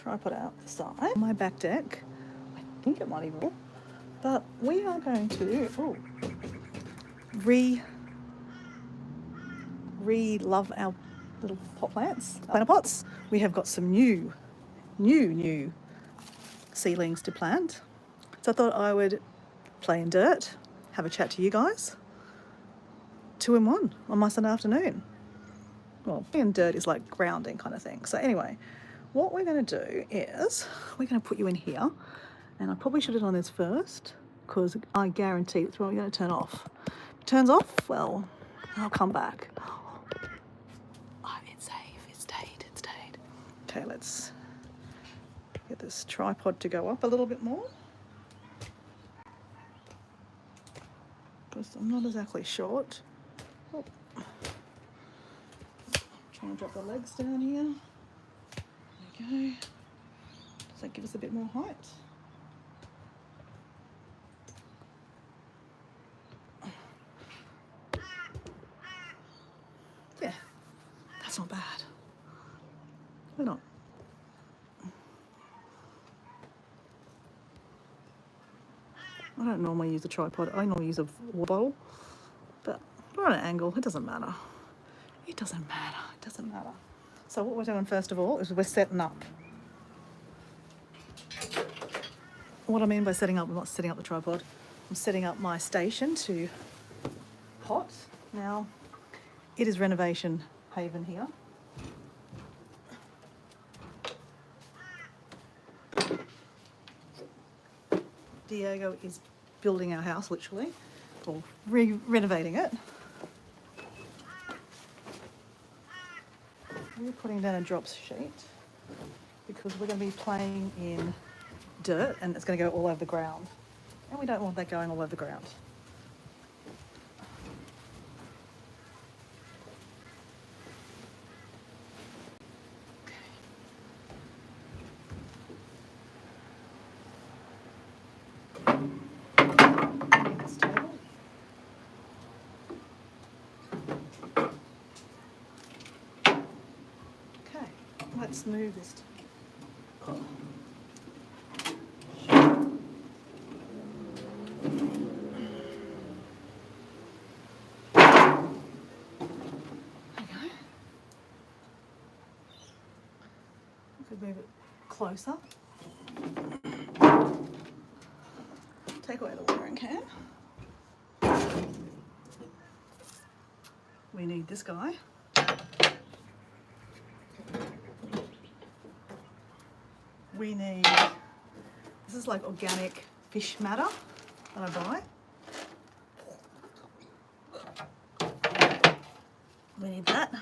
tripod out the side. My back deck, I think it might even, but we are going to re-love our little pot plants, planter pots. We have got some new seedlings to plant. So I thought I would play in dirt, have a chat to you guys. 2 in 1 on my Sunday afternoon. Well, playing in dirt is like grounding kind of thing. So anyway, what we're going to do is we're going to put you in here, and I probably should have done this first because I guarantee it's probably going to turn off. If it turns off, well, I'll come back. Oh, it's safe. It stayed. Okay, let's get this tripod to go up a little bit more. Because I'm not exactly short. Oh. Trying to drop the legs down here. There we go. Does that give us a bit more height? Yeah, that's not bad. Why not? I don't normally use a tripod. I normally use a water bottle, but we're at an angle. It doesn't matter. It doesn't matter. So what we're doing first of all is we're setting up. What I mean by setting up, I'm not setting up the tripod. I'm setting up my station to pot. Now, it is renovation haven here. Diego is building our house, literally, or renovating it. We're putting down a drop sheet because we're going to be playing in dirt and it's going to go all over the ground. And we don't want that going all over the ground. Let's move this. Oh. There you go. We could move it closer. Take away the watering can. We need this guy. We need, this is like organic fish matter that I buy. We need that.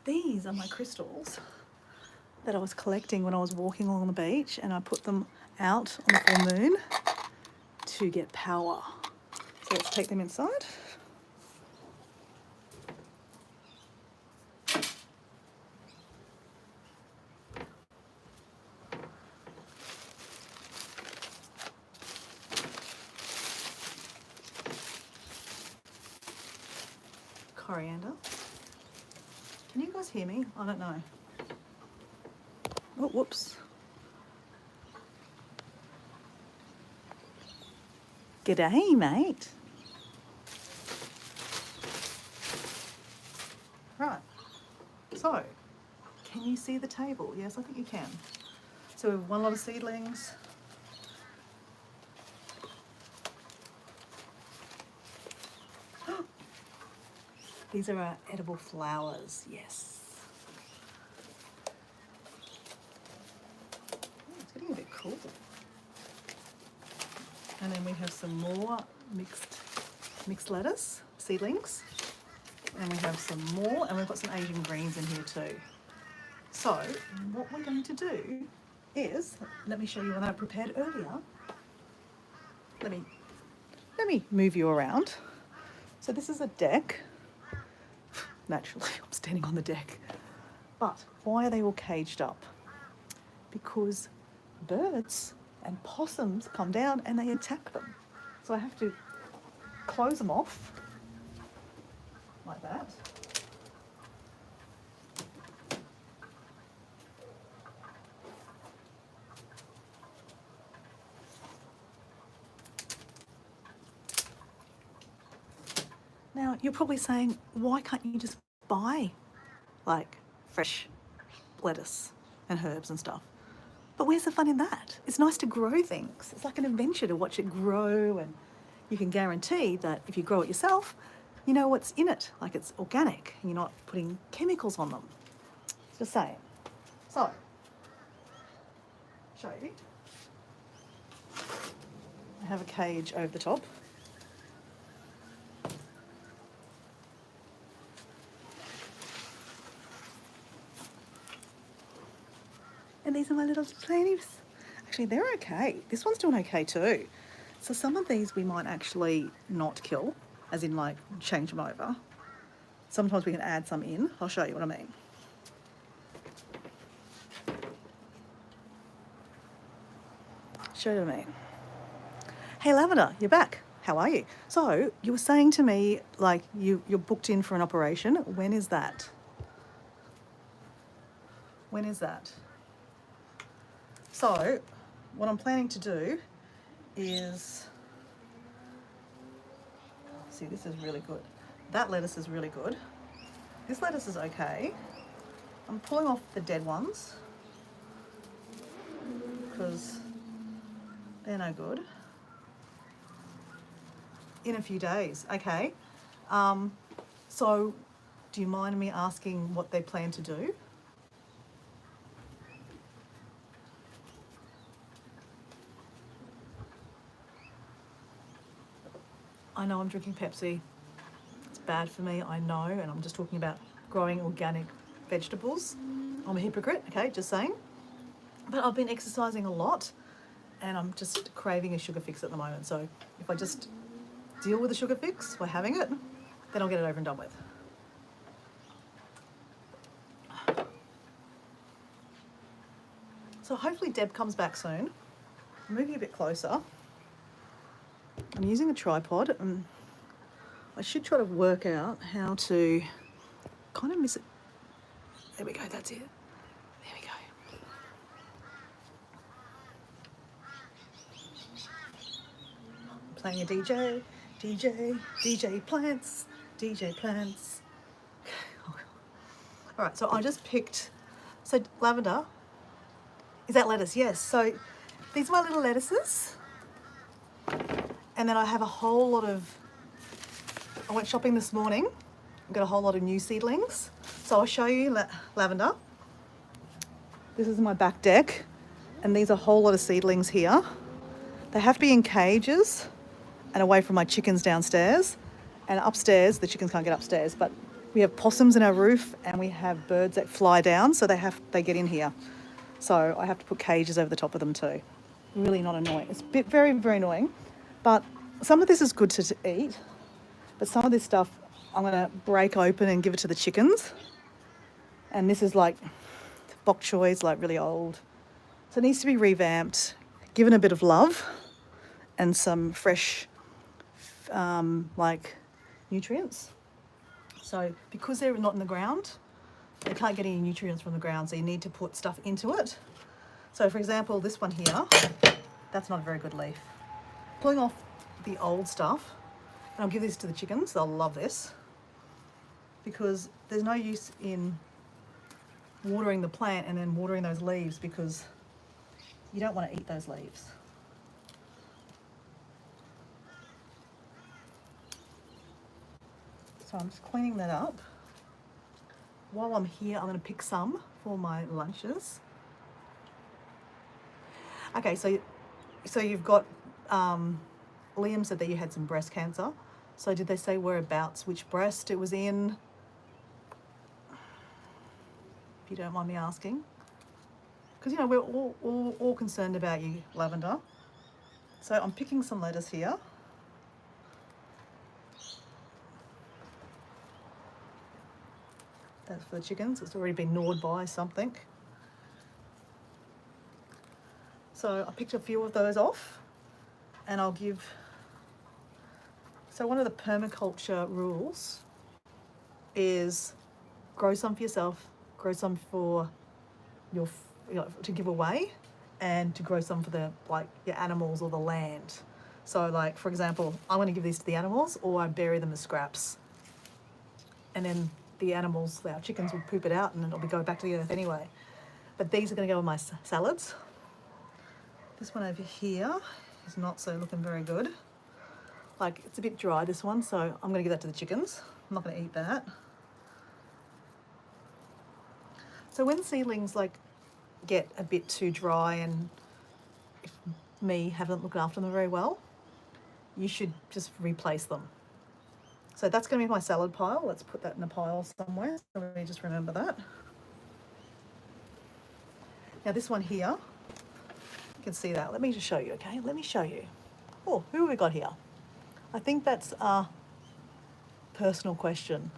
These are my crystals that I was collecting when I was walking along the beach, and I put them out on the full moon to get power. So let's take them inside. Coriander. Can you guys hear me? I don't know. Oh, whoops. G'day, mate. Right. So, can you see the table? Yes, I think you can. So we have one lot of seedlings. These are our edible flowers, yes. Oh, it's getting a bit cool. And then we have some more mixed lettuce, seedlings. And we have some more, and we've got some Asian greens in here too. So what we're going to do is, let me show you what I prepared earlier. Let me move you around. So this is a deck. Naturally, I'm standing on the deck. But why are they all caged up? Because birds and possums come down and they attack them. So I have to close them off like that. Now, you're probably saying, why can't you just buy like fresh lettuce and herbs and stuff? But where's the fun in that? It's nice to grow things. It's like an adventure to watch it grow, and you can guarantee that if you grow it yourself, you know what's in it, like it's organic, and you're not putting chemicals on them. Just saying. So, show you. I have a cage over the top. And these are my little planties. Actually, they're okay. This one's doing okay too. So some of these we might actually not kill, as in like change them over. Sometimes we can add some in. I'll show you what I mean. Show you what I mean. Hey Lavender, you're back. How are you? So you were saying to me like you're booked in for an operation. When is that? When is that? So what I'm planning to do is, see, this is really good. That lettuce is really good. This lettuce is okay. I'm pulling off the dead ones because they're no good. In a few days, okay. So do you mind me asking what they plan to do? I know I'm drinking Pepsi. It's bad for me, I know, and I'm just talking about growing organic vegetables. I'm a hypocrite, okay, just saying. But I've been exercising a lot and I'm just craving a sugar fix at the moment. So if I just deal with the sugar fix by having it, then I'll get it over and done with. So hopefully Deb comes back soon. I'm moving a bit closer. I'm using a tripod and I should try to work out how to kind of miss it. There we go, that's it. There we go. I'm playing a DJ plants. All right, so I just picked, so lavender, is that lettuce? Yes, so these are my little lettuces. And then I have a whole lot of, I went shopping this morning, I've got a whole lot of new seedlings. So I'll show you lavender. This is my back deck, and these are a whole lot of seedlings here. They have to be in cages and away from my chickens downstairs. And upstairs, the chickens can't get upstairs, but we have possums in our roof and we have birds that fly down, so they get in here. So I have to put cages over the top of them too. Really not annoying. It's very, very annoying. But some of this is good to eat, but some of this stuff I'm going to break open and give it to the chickens. And this is like bok choy, is like really old. So it needs to be revamped, given a bit of love and some fresh like nutrients. So because they're not in the ground, they can't get any nutrients from the ground, so you need to put stuff into it. So for example, this one here, that's not a very good leaf. Pulling off the old stuff, and I'll give this to the chickens, they'll love this, because there's no use in watering the plant and then watering those leaves, because you don't want to eat those leaves. So I'm just cleaning that up. While I'm here, I'm going to pick some for my lunches. Okay, so you've got, Liam said that you had some breast cancer. So did they say whereabouts, which breast it was in? If you don't mind me asking. Because, you know, we're all concerned about you, Lavender. So I'm picking some lettuce here. That's for the chickens. It's already been gnawed by something. So I picked a few of those off, and I'll give. So one of the permaculture rules is grow some for yourself, grow some for your, to give away, and to grow some for the your animals or the land. So like, for example, I want to give these to the animals, or I bury them as scraps. and then the animals, our chickens, will poop it out and then it'll go back to the earth anyway. But these are going to go in my salads. This one over here is not so looking very good. Like, it's a bit dry, this one, so I'm going to give that to the chickens. I'm not going to eat that. So when seedlings like get a bit too dry and if me haven't looked after them very well, you should just replace them. So that's going to be my salad pile. Let's put that in a pile somewhere. So let me just remember that. Now this one here, you can see that. Let me just show you, okay? Let me show you. Oh, who have we got here? I think that's a personal question.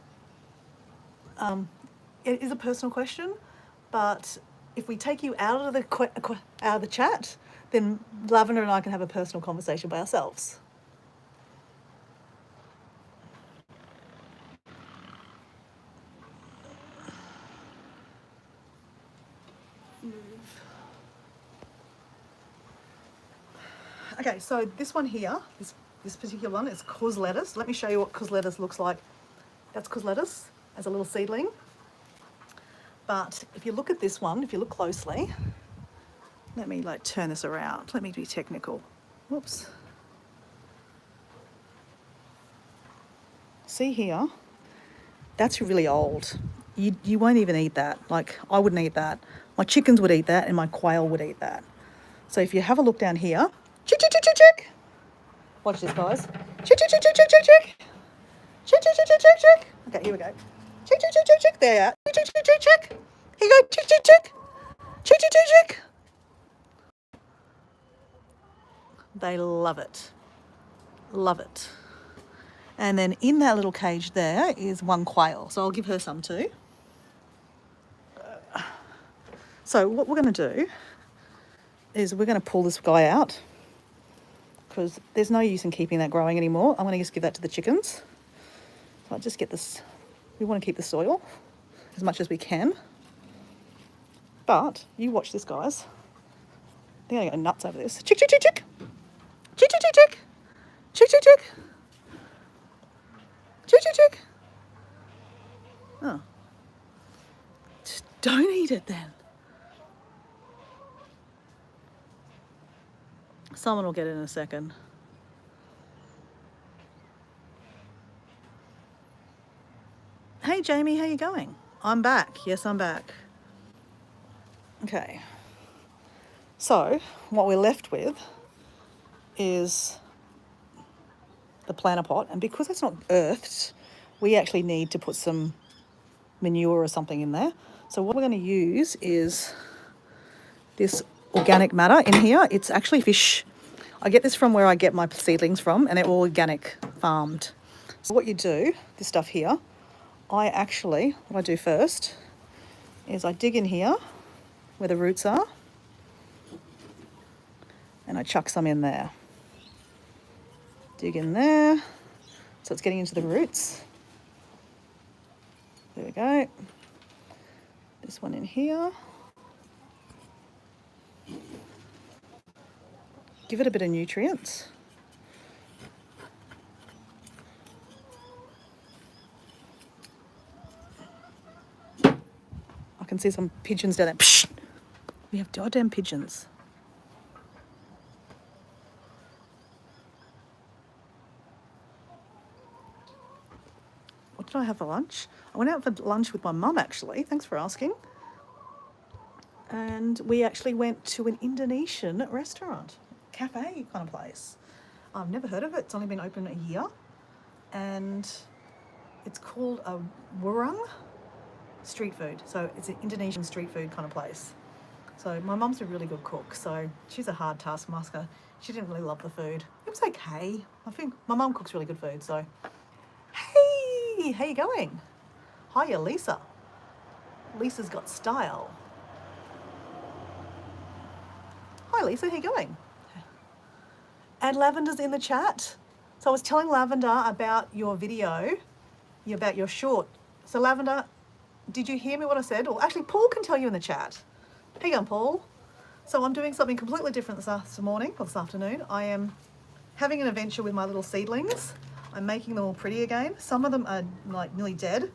It is a personal question, but if we take you out of the chat, then Lavender and I can have a personal conversation by ourselves. Okay, so this one here, this particular one is cos lettuce. Let me show you what cos lettuce looks like. That's cos lettuce as a little seedling. But if you look at this one, if you look closely, let me like turn this around. Let me be technical. Whoops. See here, that's really old. You won't even eat that. Like, I wouldn't eat that. My chickens would eat that and my quail would eat that. So if you have a look down here, chick, chick, chick, chick, chick. Watch this, guys. Chick, chick, chick, chick, chick, chick, chick. Chick, chick, chick, chick, chick, chick. Okay, here we go. Chick, chick, chick, chick, chick. There you are. Chick, chick, chick, chick, chick. Here you go. Chick, chick, chick. Chick, chick, chick, chick. They love it. Love it. And then in that little cage there is one quail. So I'll give her some too. So what we're going to do is we're going to pull this guy out because there's no use in keeping that growing anymore. I'm going to just give that to the chickens. So I'll just get this. We want to keep the soil as much as we can. But you watch this, guys. They're going to go nuts over this. Chick, chick, chick, chick. Chick, chick, chick, chick. Chick, chick, chick. Chick, chick, chick. Oh. Just don't eat it then. Someone will get it in a second. Hey Jamie, how you going? I'm back. Yes, I'm back. Okay. So what we're left with is the planter pot, and because it's not earthed, we actually need to put some manure or something in there. So what we're going to use is this organic matter in here. It's actually fish. I get this from where I get my seedlings from, and they're all organic farmed. So what you do, this stuff here, what I do first is I dig in here where the roots are, and I chuck some in there. Dig in there, so it's getting into the roots. There we go. This one in here. Give it a bit of nutrients. I can see some pigeons down there. Psh! We have goddamn pigeons. What did I have for lunch? I went out for lunch with my mum, actually. Thanks for asking. And we actually went to an Indonesian restaurant, cafe kind of place. I've never heard of it. It's only been open a year. And it's called a warung street food. So it's an Indonesian street food kind of place. So my mum's a really good cook. So she's a hard taskmaster. She didn't really love the food. It was okay. I think my mum cooks really good food. So, hey, how you going? Hiya, Lisa. Lisa's got style. Hi, Lisa, how you going? And Lavender's in the chat. So I was telling Lavender about your video, about your short. So Lavender, did you hear me what I said? Or actually, Paul can tell you in the chat. How you going, Paul? So I'm doing something completely different this morning, or this afternoon. I am having an adventure with my little seedlings. I'm making them all pretty again. Some of them are like nearly dead.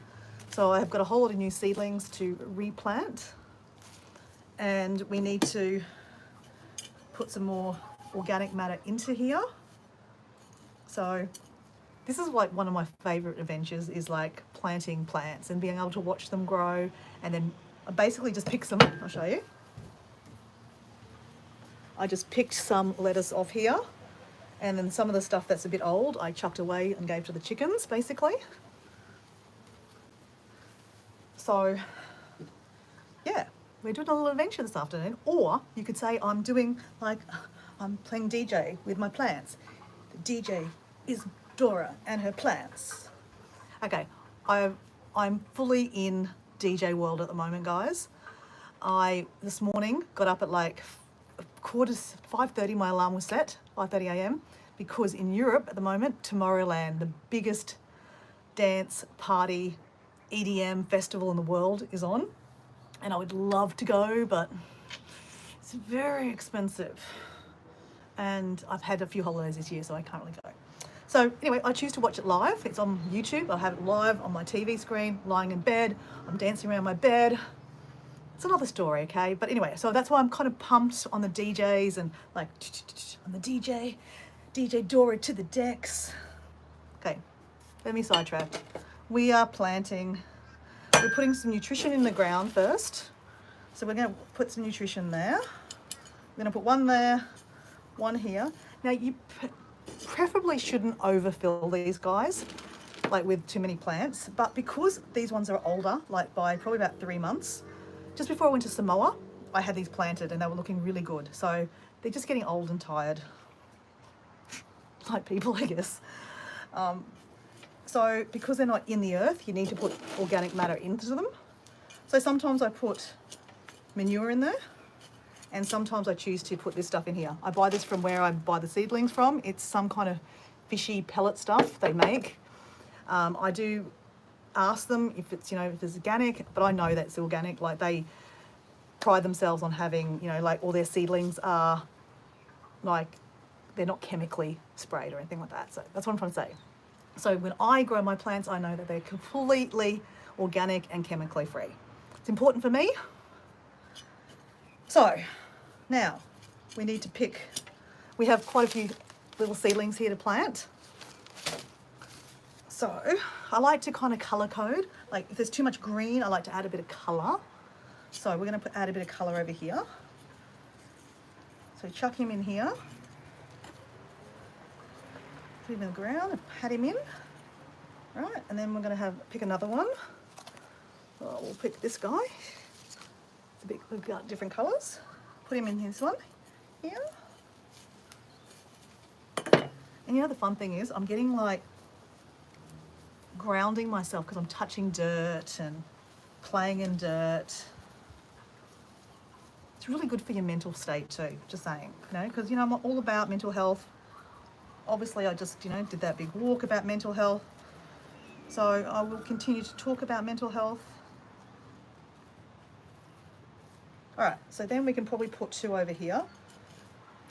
So I've got a whole lot of new seedlings to replant, and we need to put some more organic matter into here. So this is like one of my favorite adventures, is like planting plants and being able to watch them grow, and then I basically just pick some. I'll show you. I just picked some lettuce off here, and then some of the stuff that's a bit old I chucked away and gave to the chickens, basically. So yeah, we're doing a little adventure this afternoon. Or you could say I'm doing like, I'm playing DJ with my plants. The DJ is Dora and her plants. Okay, I'm fully in DJ world at the moment, guys. I this morning got up at like 5:30. My alarm was set 5:30 a.m. because in Europe at the moment, Tomorrowland, the biggest dance party EDM festival in the world, is on, and I would love to go, but it's very expensive, and I've had a few holidays this year, so I can't really go. So anyway, I choose to watch it live. It's on YouTube. I have it live on my TV screen, lying in bed. I'm dancing around my bed. It's another story, okay? But anyway, so that's why I'm kind of pumped on the DJs and like on the DJ Dora to the decks. Okay, let me sidetrack. We are planting, we're putting some nutrition in the ground first. So we're going to put some nutrition there. We're going to put one there, one here. Now you preferably shouldn't overfill these guys, like with too many plants, but because these ones are older, like by probably about 3 months, just before I went to Samoa, I had these planted and they were looking really good. So they're just getting old and tired, like people, I guess. So because they're not in the earth, you need to put organic matter into them. So sometimes I put manure in there, and sometimes I choose to put this stuff in here. I buy this from where I buy the seedlings from. It's some kind of fishy pellet stuff they make. I do ask them if it's, if it's organic, but I know that's organic. Like, they pride themselves on having, like all their seedlings are like, they're not chemically sprayed or anything like that. So that's what I'm trying to say. So when I grow my plants, I know that they're completely organic and chemically free. It's important for me. So now we need to pick, we have quite a few little seedlings here to plant. So I like to kind of colour code. Like if there's too much green, I like to add a bit of colour. So we're going to add a bit of colour over here. So chuck him in here. Put him in the ground and pat him in. Right, and then we're going to pick another one. Oh, we'll pick this guy. It's a bit, we've got different colours. Put him in this one here. And the fun thing is I'm getting like grounding myself because I'm touching dirt and playing in dirt. It's really good for your mental state too, just saying, because I'm all about mental health. Obviously I just did that big walk about mental health, so I will continue to talk about mental health. All right, so then we can probably put 2 over here.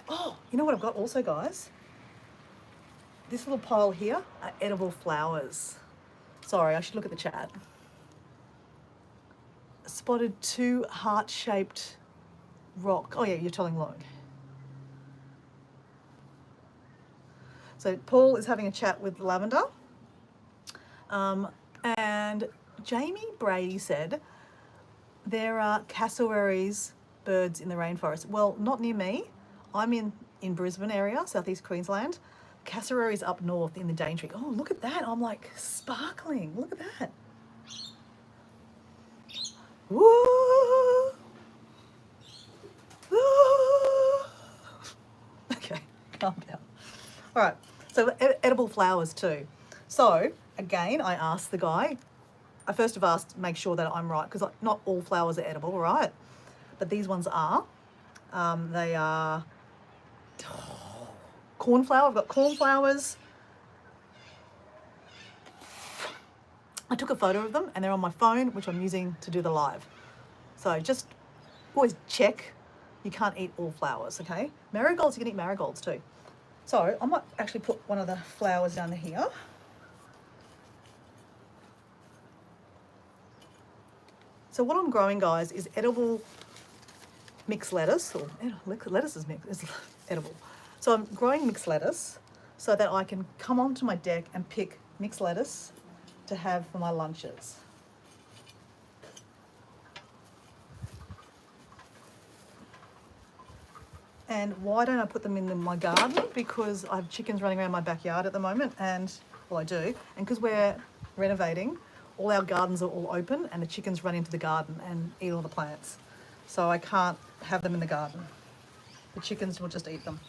Oh, you know what I've got also, guys? This little pile here are edible flowers. Sorry, I should look at the chat. Spotted 2 heart-shaped rock. Oh yeah, you're telling Log. So Paul is having a chat with Lavender. And Jamie Brady said there are cassowaries birds in the rainforest. Well, not near me. I'm in Brisbane area, southeast Queensland. Cassowaries up north in the Daintree. Oh, look at that. I'm like sparkling. Look at that. Woo! Woo! Okay, calm down. All right, so edible flowers too. So again, I asked the guy, I first have asked, make sure that I'm right, because not all flowers are edible, right? But these ones are. They are cornflower. I've got cornflowers. I took a photo of them and they're on my phone, which I'm using to do the live. So just always check. You can't eat all flowers, okay? Marigolds, you can eat marigolds too. So I might actually put one of the flowers down here. So what I'm growing, guys, is edible mixed lettuce, or lettuce is edible. So I'm growing mixed lettuce so that I can come onto my deck and pick mixed lettuce to have for my lunches. And why don't I put them in my garden? Because I have chickens running around my backyard at the moment, and, well, I do. And because we're renovating, all our gardens are all open and the chickens run into the garden and eat all the plants. So I can't have them in the garden. The chickens will just eat them.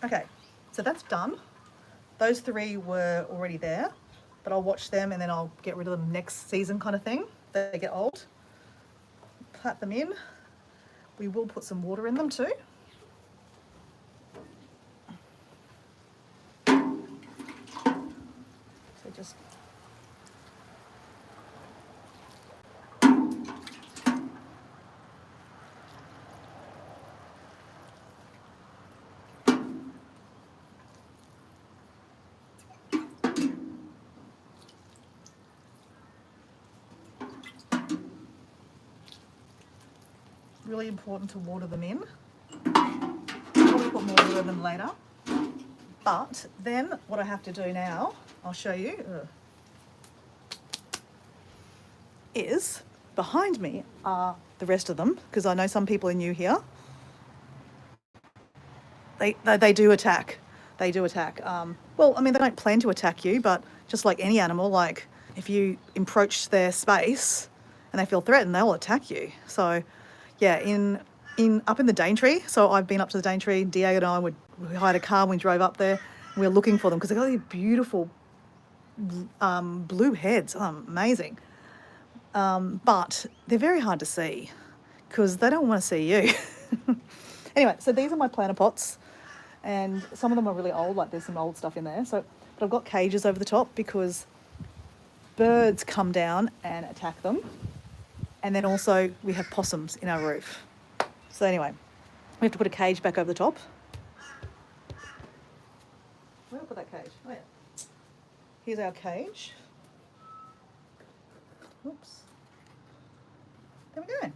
Okay, so that's done. Those 3 were already there, but I'll watch them and then I'll get rid of them next season kind of thing. They get old. Plant them in. We will put some water in them too. So just really important to water them in. I'll put more water in them later. But then what I have to do now, I'll show you, is behind me are the rest of them, because I know some people are new here. They do attack. They do attack. Well, I mean, they don't plan to attack you, but just like any animal, like if you encroach their space and they feel threatened, they'll attack you. So, yeah, up in the Daintree. So I've been up to the Daintree. Diego and I we hired a car and we drove up there. And we were looking for them because they've got these beautiful blue heads. Amazing. But they're very hard to see because they don't want to see you. Anyway, so these are my planter pots, and some of them are really old, like there's some old stuff in there. So, but I've got cages over the top because birds come down and attack them. And then also we have possums in our roof. So anyway, we have to put a cage back over the top. Where did I put that cage? Oh yeah. Here's our cage. Oops. There we go.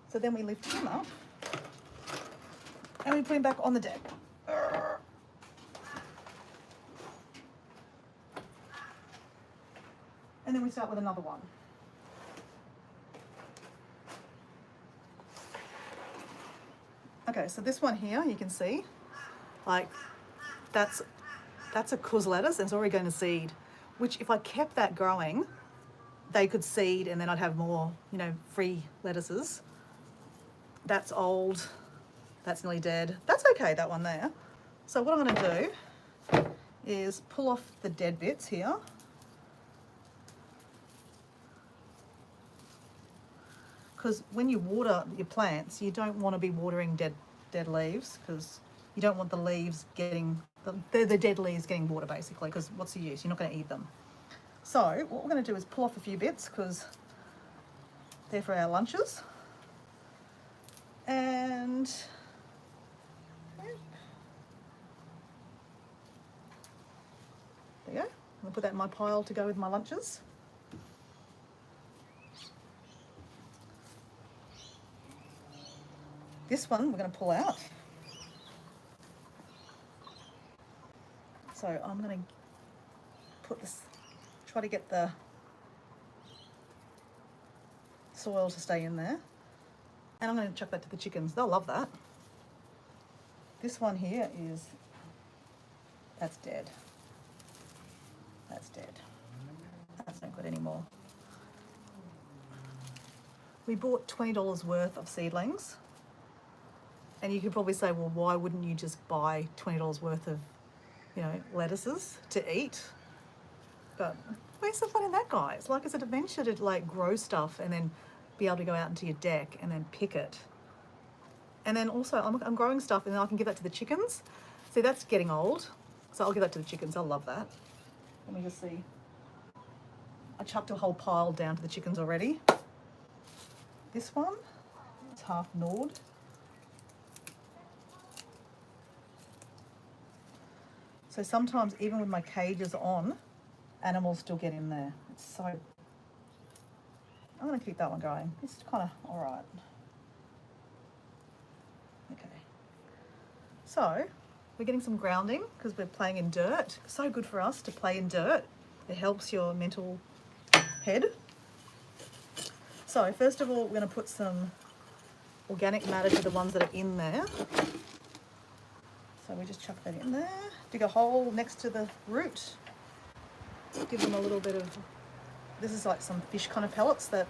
So then we lift him up and we put him back on the deck. And then we start with another one. Okay, so this one here, you can see, like, that's a cuz lettuce and it's already going to seed, which if I kept that growing, they could seed and then I'd have more, free lettuces. That's old. That's nearly dead. That's okay, that one there. So what I'm going to do is pull off the dead bits here. Because when you water your plants, you don't want to be watering dead leaves, because you don't want the leaves getting, the dead leaves getting water basically, because what's the use? You're not going to eat them. So what we're going to do is pull off a few bits because they're for our lunches. And there you go. I'm going to put that in my pile to go with my lunches. This one we're going to pull out. So I'm going to put this, try to get the soil to stay in there. And I'm going to chuck that to the chickens. They'll love that. This one here that's dead. That's dead. That's not good anymore. We bought $20 worth of seedlings. And you could probably say, well, why wouldn't you just buy $20 worth of, lettuces to eat? But where's the fun in that, guys? Like, it's an adventure to grow stuff and then be able to go out into your deck and then pick it. And then also I'm growing stuff and then I can give that to the chickens. See, that's getting old. So I'll give that to the chickens. They'll love that. Let me just see. I chucked a whole pile down to the chickens already. This one, it's half gnawed. So sometimes even with my cages on, animals still get in there. It's so going to keep that one going. It's kind of all right. Okay. So we're getting some grounding because we're playing in dirt. So good for us to play in dirt. It helps your mental head. So first of all, we're going to put some organic matter to the ones that are in there. So we just chuck that in there. Dig a hole next to the root. Give them a little bit of, this is like some fish kind of pellets that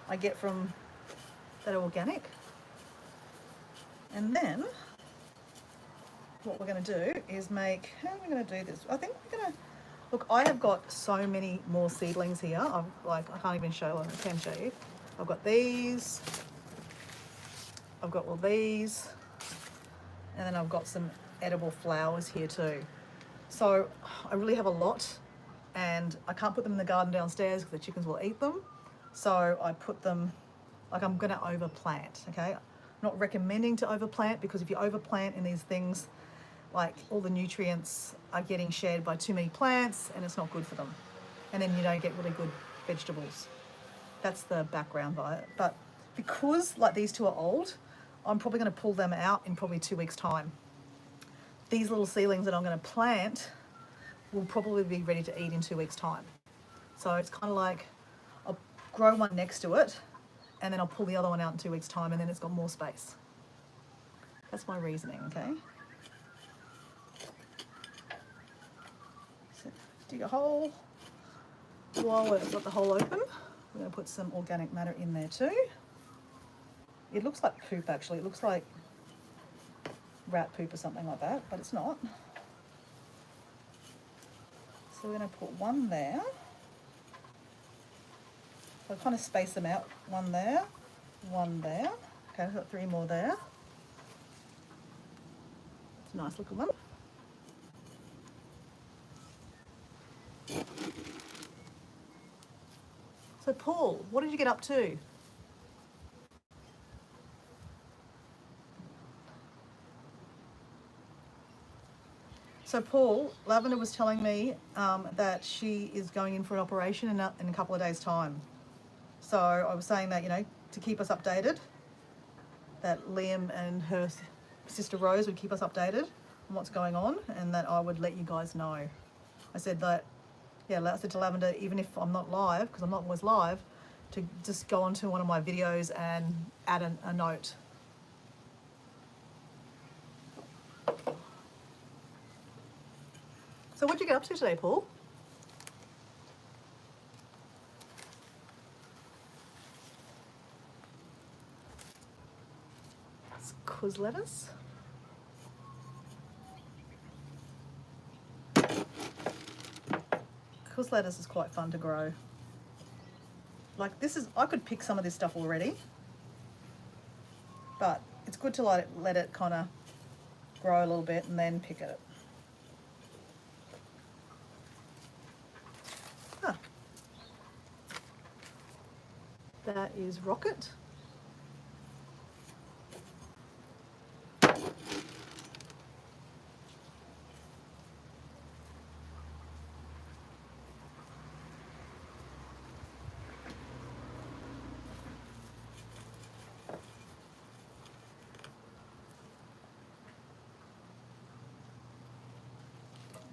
I get from, that are organic. And then what we're going to do is make, how are we going to do this? I think we're going to, look, I have got so many more seedlings here. I can't even show them. I can show you. I've got these. I've got all these. And then I've got some edible flowers here too. So I really have a lot, and I can't put them in the garden downstairs because the chickens will eat them. So I put them, like I'm going to overplant, okay? Not recommending to overplant, because if you overplant in these things, like all the nutrients are getting shared by too many plants and it's not good for them. And then you don't get really good vegetables. That's the background by it. But because like these two are old, I'm probably going to pull them out in probably 2 weeks' time. These little seedlings that I'm going to plant will probably be ready to eat in 2 weeks' time. So it's kind of like I'll grow one next to it and then I'll pull the other one out in 2 weeks' time, and then it's got more space. That's my reasoning, okay? So dig a hole. While we've got the hole open, we're going to put some organic matter in there too. It looks like poop actually. It looks like rat poop or something like that, but it's not. So we're going to put one there. So I'll kind of space them out. One there, one there. Okay, I've got 3 more there. It's a nice looking one. So Paul, what did you get up to? So Paul, Lavender was telling me that she is going in for an operation in a couple of days' time. So I was saying that, you know, to keep us updated, that Liam and her sister Rose would keep us updated on what's going on, and that I would let you guys know. I said that, yeah, I said to Lavender, even if I'm not live, because I'm not always live, to just go onto one of my videos and add a note. So what did you get up to today, Paul? It's cuz lettuce. Cuz lettuce is quite fun to grow. Like this is, I could pick some of this stuff already, but it's good to let it kind of grow a little bit and then pick it. That is rocket.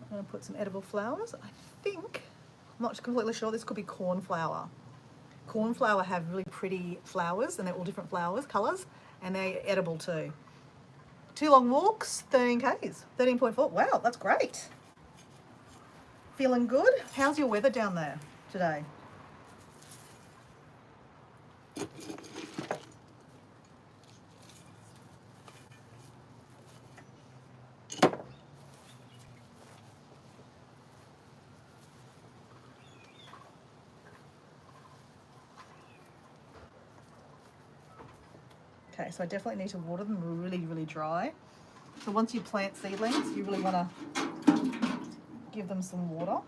I'm going to put some edible flowers. I think, I'm not completely sure, this could be cornflower. Cornflower have really pretty flowers, and they're all different flowers, colours, and they're edible too. 2 long walks, 13 Ks, 13.4. Wow, that's great. Feeling good? How's your weather down there today? Okay, so I definitely need to water them really, really dry. So once you plant seedlings, you really want to give them some water.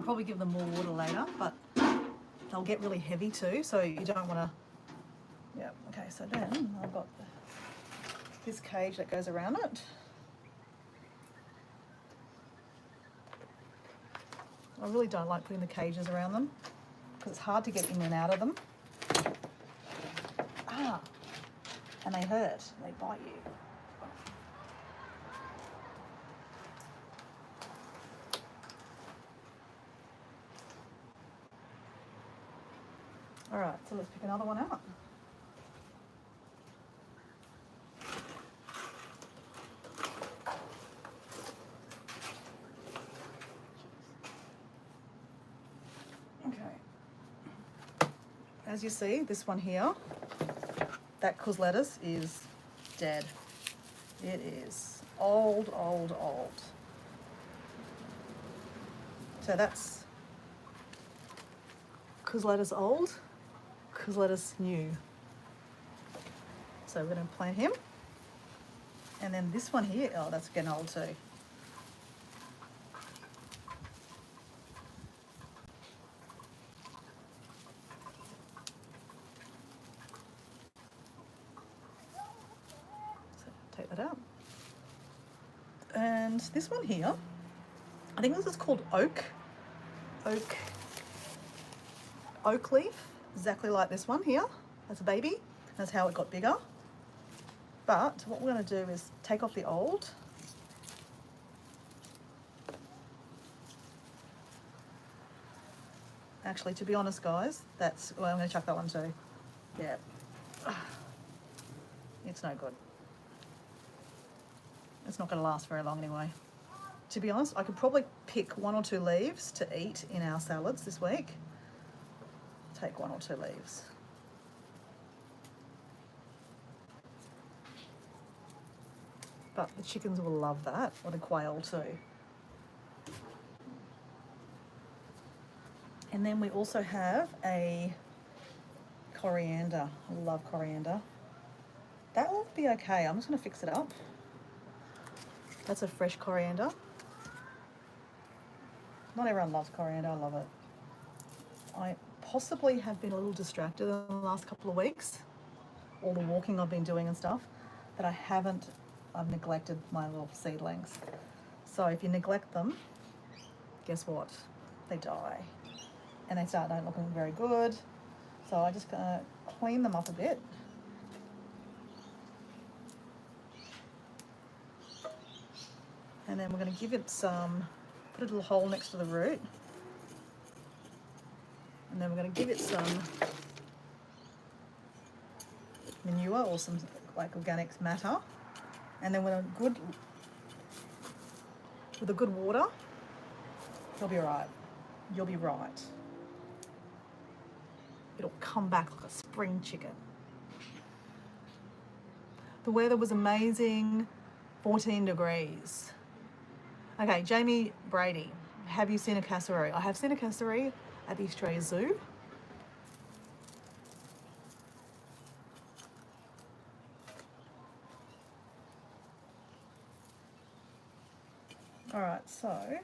probably give them more water later, but they'll get really heavy too, so you don't want to. Yeah, okay, so then I've got this cage that goes around it. I really don't like putting the cages around them because it's hard to get in and out of them. Ah, and they hurt, they bite you. All right, so let's pick another one out. Okay. As you see, this one here, that cuz lettuce is dead. It is old, old, old. So that's cuz lettuce old, cuz lettuce new. So we're going to plant him. And then this one here, oh, that's getting old too. So take that out. And this one here, I think this is called oak leaf, exactly like this one here. As a baby, that's how it got bigger. But what we're going to do is take off the old. Actually, to be honest, guys, that's, well, I'm going to chuck that one too. Yeah. It's no good. It's not going to last very long anyway. To be honest, I could probably pick 1 or 2 leaves to eat in our salads this week. Take 1 or 2 leaves. But the chickens will love that, or the quail too. And then we also have a coriander. I love coriander. That will be okay. I'm just going to fix it up. That's a fresh coriander. Not everyone loves coriander. I love it. I possibly have been a little distracted in the last couple of weeks. All the walking I've been doing and stuff, that I've neglected my little seedlings. So if you neglect them, guess what? They die. And they start not looking very good. So I'm just gonna clean them up a bit. And then we're gonna give it some, put a little hole next to the root. And then we're gonna give it some manure or some like organic matter. And then with a good water, you'll be right. You'll be right. It'll come back like a spring chicken. The weather was amazing, 14 degrees. Okay, Jamie Brady, have you seen a cassowary? I have seen a cassowary at the Australia Zoo. All right, so I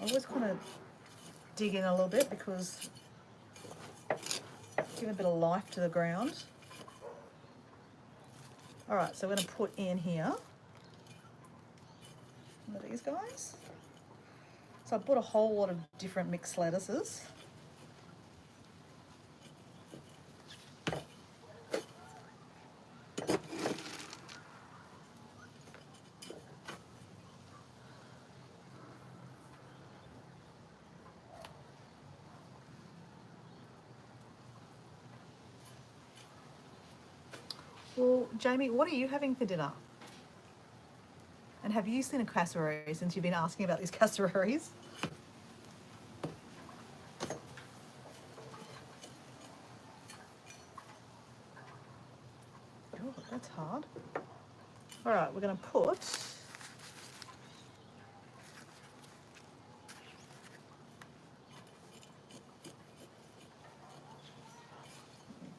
always kind of dig in a little bit because give a bit of life to the ground. All right, so we're going to put in here one of these guys. So I bought a whole lot of different mixed lettuces. Well, Jamie, what are you having for dinner? And have you seen a cassowary since you've been asking about these cassowaries? Oh, that's hard. All right, we're going to put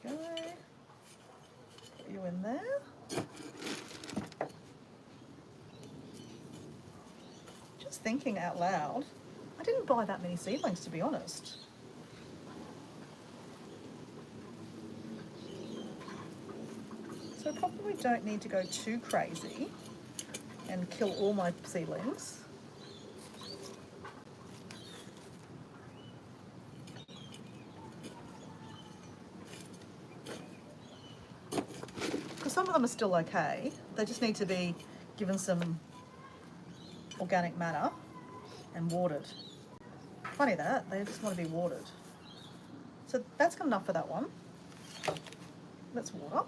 there we go. few in there. Just thinking out loud, I didn't buy that many seedlings, to be honest. So I probably don't need to go too crazy and kill all my seedlings. Because some of them are still okay. They just need to be given some organic matter and watered. Funny that, they just want to be watered. So that's good enough for that one. Let's water.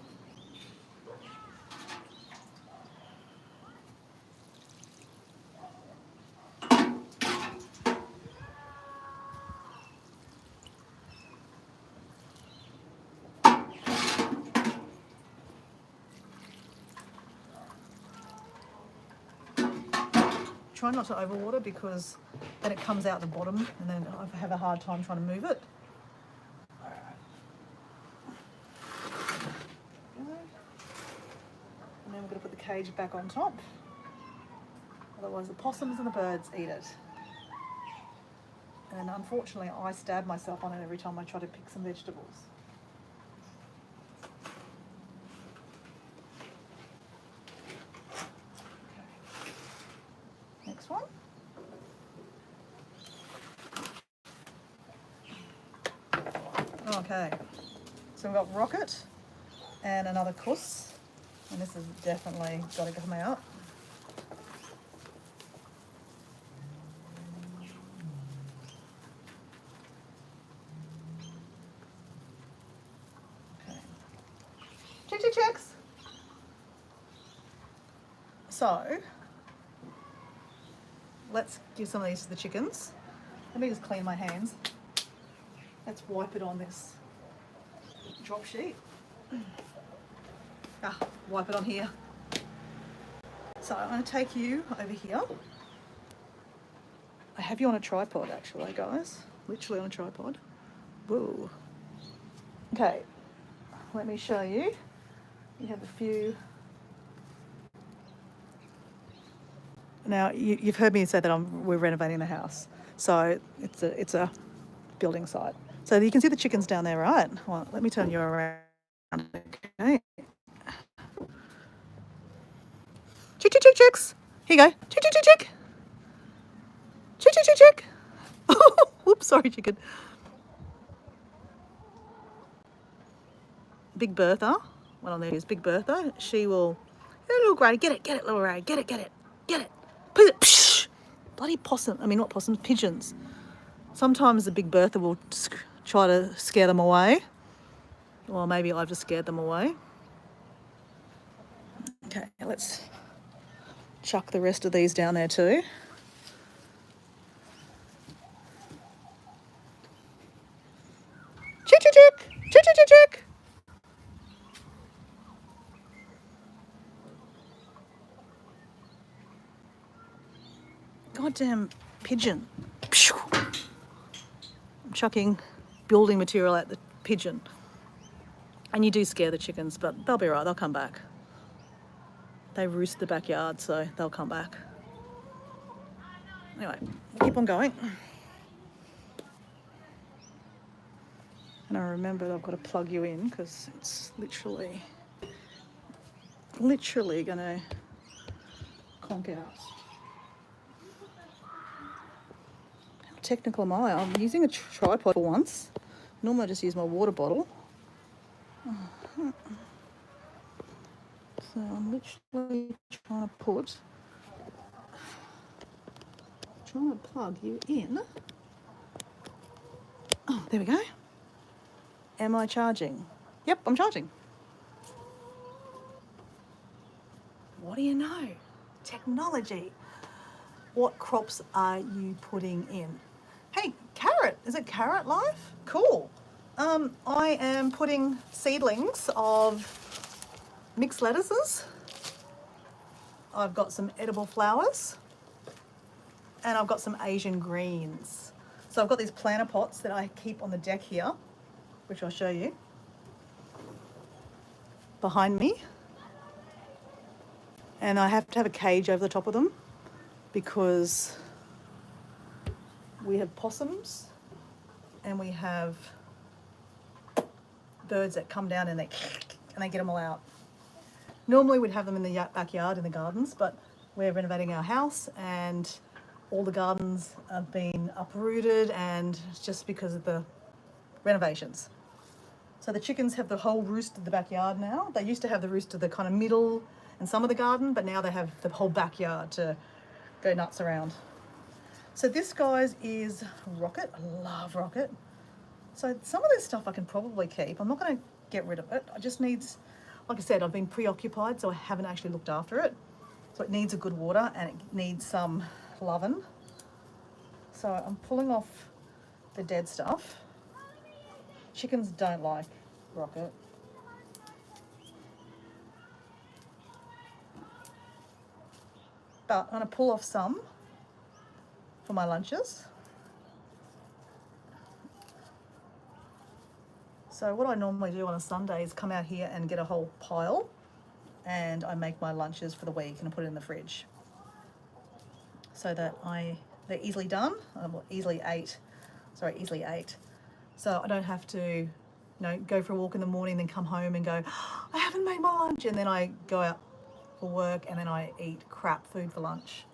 Try not to overwater because then it comes out the bottom and then I have a hard time trying to move it. And then we're going to put the cage back on top. Otherwise the possums and the birds eat it. And unfortunately I stab myself on it every time I try to pick some vegetables. Next one. Okay, so we've got Rocket and another cuss, and this has definitely got to come out. Okay. Chicks. So, let's give some of these to the chickens. Let me just clean my hands. Let's wipe it on this drop sheet. Wipe it on here. So I'm going to take you over here. I have you on a tripod actually, guys. Literally on a tripod. Whoa. Okay, let me show you. You have a few. Now, you've heard me say that we're renovating the house. So it's a building site. So you can see the chickens down there, right? Well, let me turn you around. Okay. Chicks. Here you go. Chick. Chick. Whoops, sorry, chicken. Big Bertha. What on there is Big Bertha. She will. Hey, little Gray, get it, little Ray, get it. Put it. Psh! Bloody possum. I mean, not possums, pigeons. Sometimes the Big Bertha will try to scare them away. Or maybe I've just scared them away. Okay, let's chuck the rest of these down there too. Chick. Goddamn pigeon. I'm chucking building material at the pigeon. And you do scare the chickens, but they'll be right, they'll come back. They roost the backyard, so they'll come back. Anyway, keep on going. And I remembered I've got to plug you in because it's literally going to conk out. How technical am I? I'm using a tripod for once. Normally I just use my water bottle. So I'm literally trying to plug you in. Oh, there we go. Am I charging? Yep, I'm charging. What do you know? Technology. What crops are you putting in? Hey, carrot. Is it carrot life? Cool. I am putting seedlings of mixed lettuces. I've got some edible flowers. And I've got some Asian greens. So I've got these planter pots that I keep on the deck here, which I'll show you. behind me. And I have to have a cage over the top of them because we have possums and we have birds that come down and they get them all out. Normally we'd have them in the backyard in the gardens, but we're renovating our house and all the gardens have been uprooted, and it's just because of the renovations. So the chickens have the whole roost of the backyard now. They used to have the roost of the kind of middle and some of the garden, but now they have the whole backyard to go nuts around. So this, guys, is Rocket. I love Rocket. So some of this stuff I can probably keep. I'm not going to get rid of it. I just needs, like I said, I've been preoccupied, so I haven't actually looked after it. So it needs a good water and it needs some loving. So I'm pulling off the dead stuff. Chickens don't like Rocket. But I'm going to pull off some for my lunches. So what I normally do on a Sunday is come out here and get a whole pile, and I make my lunches for the week and I put it in the fridge so that they're easily done, easily ate. So I don't have to, go for a walk in the morning, then come home and go, oh, I haven't made my lunch, and then I go out for work and then I eat crap food for lunch.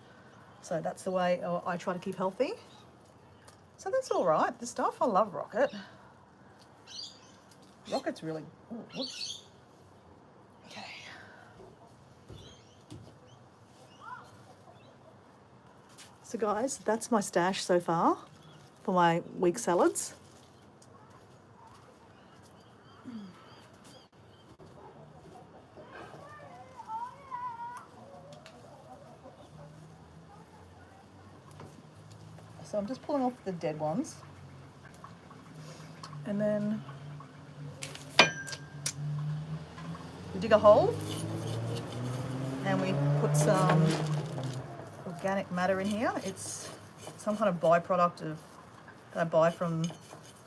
So that's the way I try to keep healthy. So that's all right. This stuff, I love Rocket. Rocket's really, whoops. Okay. So guys, that's my stash so far for my week salads. So I'm just pulling off the dead ones. And then we dig a hole and we put some organic matter in here. It's some kind of byproduct that I buy from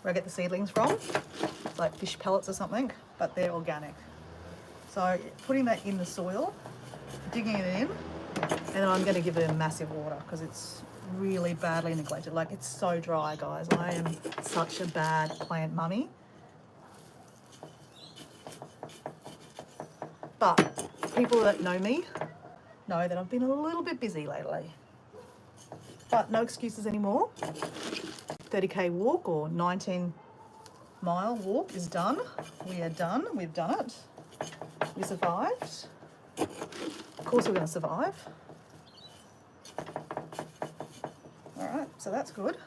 where I get the seedlings from. It's like fish pellets or something, but they're organic. So putting that in the soil, digging it in, and then I'm going to give it a massive water because it's really badly neglected. Like, it's so dry, guys. I am such a bad plant mummy. But people that know me know that I've been a little bit busy lately. But no excuses anymore. 30k walk or 19-mile walk is done. We are done. We've done it. We survived. Of course we're going to survive. All right, so that's good.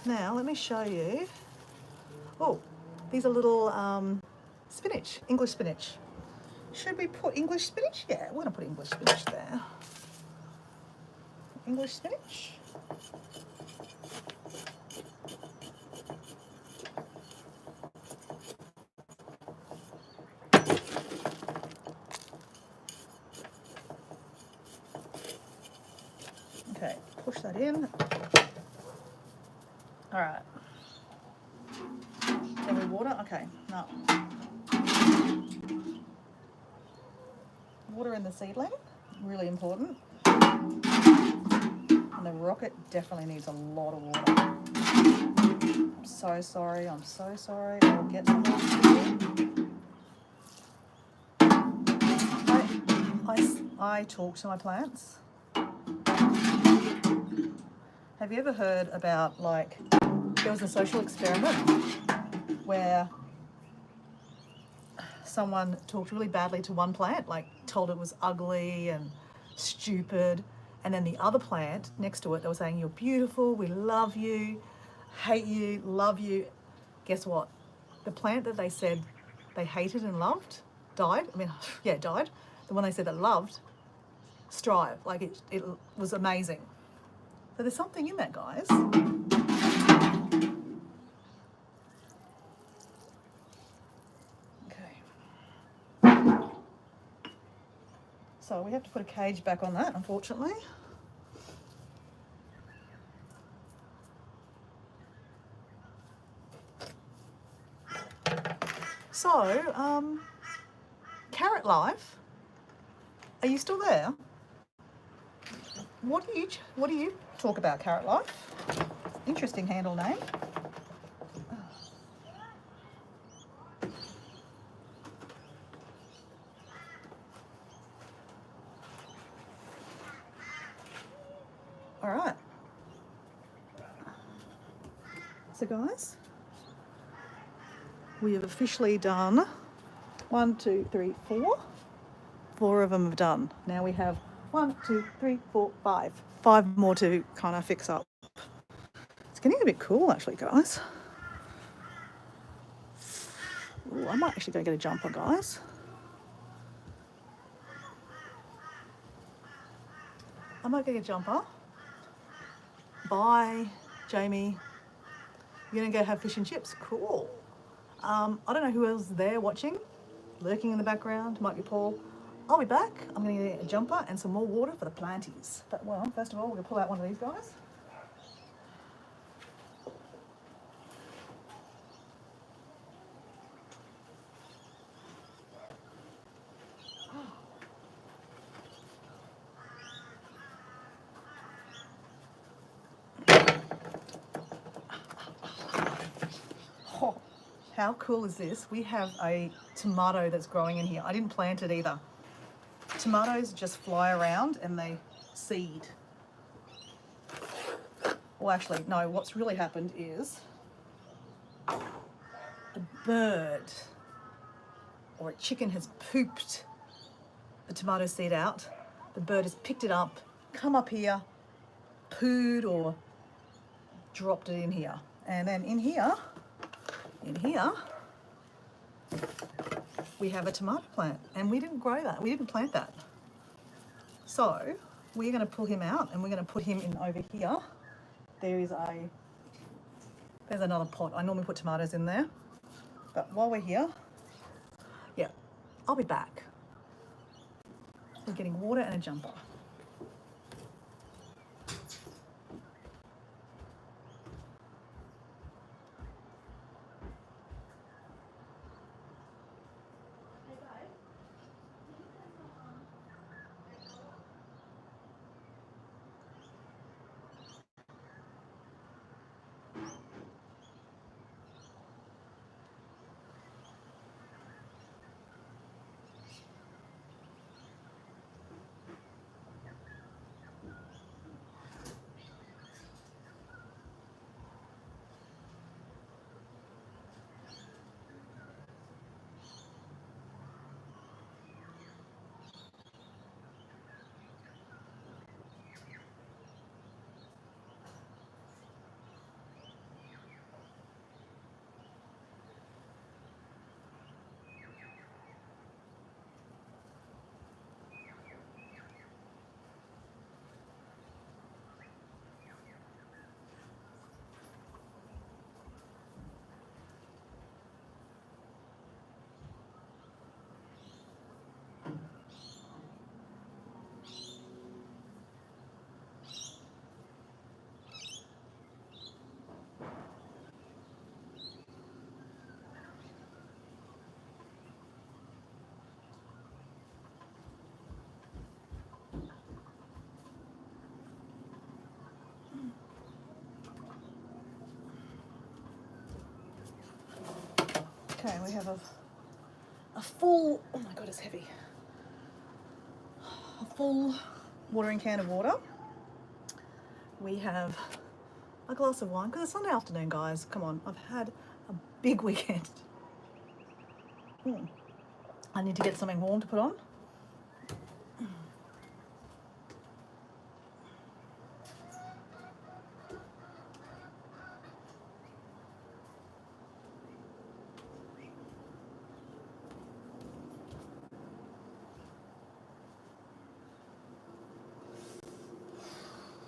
Now let me show you. Oh, these are little spinach, English spinach. Should we put English spinach? Yeah, we're going to put English spinach there. English spinach. Okay, push that in. All right. Can we water? Okay, no. Water in the seedling, really important. And the Rocket definitely needs a lot of water. I'm so sorry. I'll get some water for you. I talk to my plants. Have you ever heard about, like, there was a social experiment where someone talked really badly to one plant, like told it was ugly and stupid, and then the other plant next to it, they were saying, you're beautiful, we love you, hate you, love you. Guess what? The plant that they said they hated and loved died. Died. The one they said they loved thrived. Like, it was amazing. So there's something in that, guys. So we have to put a cage back on that, unfortunately. So, Carrot Life, are you still there? What do you talk about, Carrot Life? Interesting handle name. All right. So guys, we have officially done 1, 2, 3, 4. 4 of them have done. Now we have 1, 2, 3, 4, 5. 5 more to kind of fix up. It's getting a bit cool actually, guys. Ooh, I might actually go get a jumper, guys. I might go get a jumper. Bye, Jamie. You're gonna go have fish and chips. Cool. I don't know who else is there watching, lurking in the background. Might be Paul. I'll be back. I'm gonna get a jumper and some more water for the planties. But well, first of all, we're gonna pull out one of these guys. Oh, how cool is this? We have a tomato that's growing in here. I didn't plant it either. Tomatoes just fly around and they seed. Well, actually, no, what's really happened is a bird or a chicken has pooped the tomato seed out. The bird has picked it up, come up here, pooed or dropped it in here. And then in here, we have a tomato plant, and we didn't grow that. We didn't plant that. So we're going to pull him out, and we're going to put him in over here. There's another pot. I normally put tomatoes in there, but while we're here, yeah, I'll be back. We're getting water and a jumper. Okay, we have a full, oh my God, it's heavy. A full watering can of water. We have a glass of wine, because it's Sunday afternoon, guys. Come on, I've had a big weekend. I need to get something warm to put on.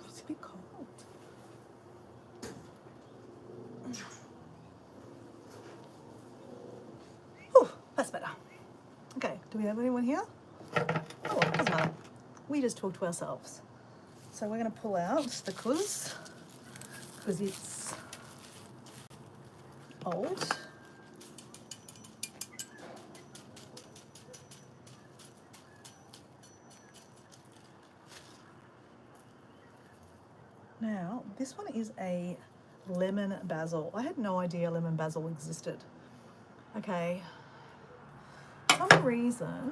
It's a bit cold. Whew, that's better. Okay, do we have anyone here? Oh, it doesn't matter. We just talk to ourselves. So we're going to pull out the cuz, because it's old. Now, this one is a lemon basil. I had no idea lemon basil existed. Okay, for some reason,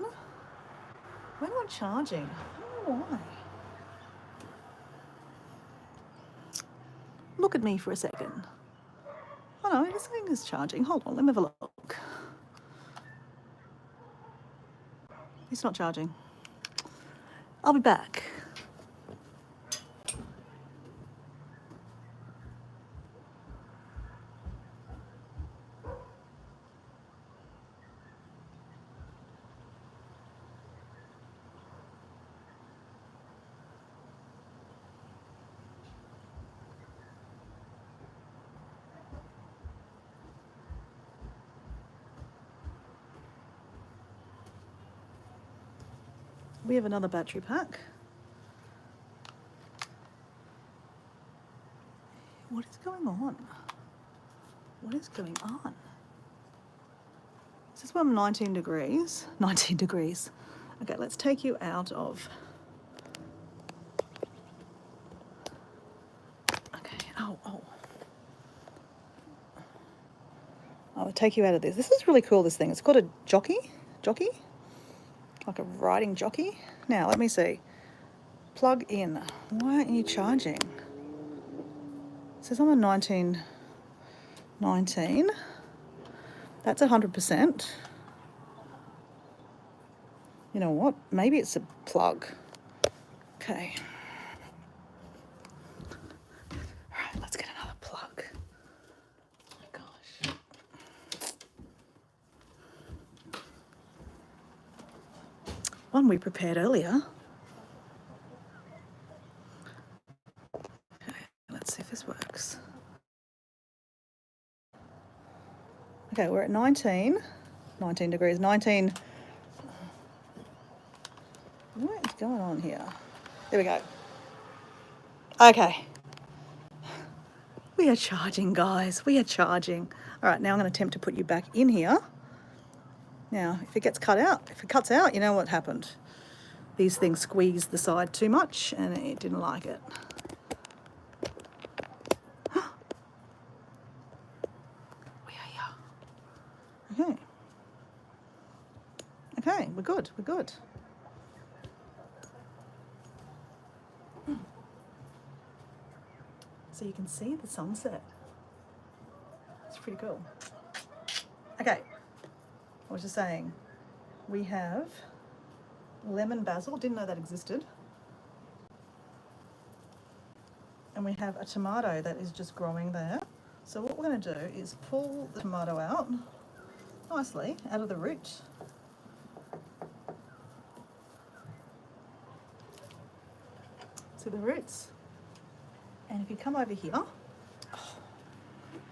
we're not charging. I don't know why. Look at me for a second. Oh no, this thing is charging. Hold on, let me have a look. It's not charging. I'll be back. We have another battery pack. What is going on? What is going on? This is one 19 degrees. 19 degrees. Okay, let's take you out of. Okay, oh. I'll take you out of this. This is really cool, this thing. It's called a jockey, like a riding jockey. Now, let me see. Plug in. Why aren't you charging? It says I'm on 19. That's 100%. You know what? Maybe it's a plug. Okay. All right, let's get another plug. Oh my gosh. One we prepared earlier. Okay, let's see if this works. Okay, we're at 19 degrees, 19. What is going on here? There we go. Okay. We are charging, guys. We are charging. All right, now I'm going to attempt to put you back in here. Now, if it cuts out, you know what happened. These things squeezed the side too much and it didn't like it. We are here. Okay. Okay, we're good. So you can see the sunset. It's pretty cool. Okay, I was just saying, we have lemon basil, didn't know that existed. And we have a tomato that is just growing there. So what we're going to do is pull the tomato out nicely out of the root. See the roots? And if you come over here, okay,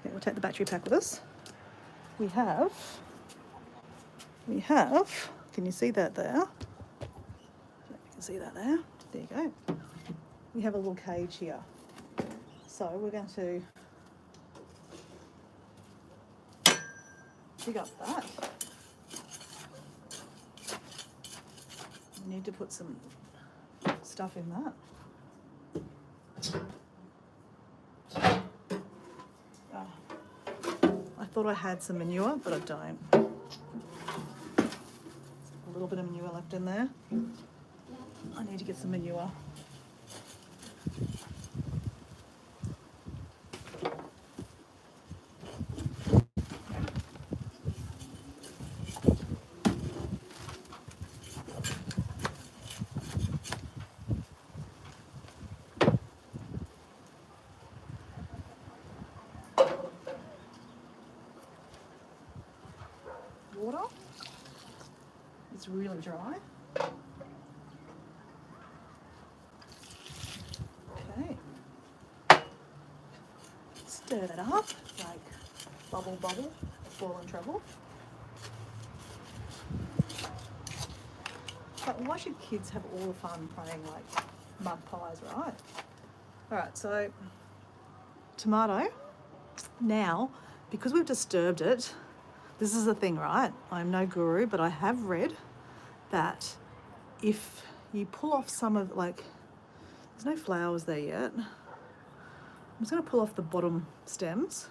we'll take the battery pack with us. We have, can you see that there? I don't know if you can see that there. There you go. We have a little cage here. So we're going to dig up that. We need to put some stuff in that. I thought I had some manure, but I don't. There's a little bit of manure left in there. I need to get some manure. Water. It's really dry. Okay. Stir that up, like bubble, boil and trouble. But why should kids have all the fun playing like mud pies, right? All right, so tomato. Now, because we've disturbed it, this is the thing, right? I'm no guru, but I have read that if you pull off some of, like, there's no flowers there yet. I'm just going to pull off the bottom stems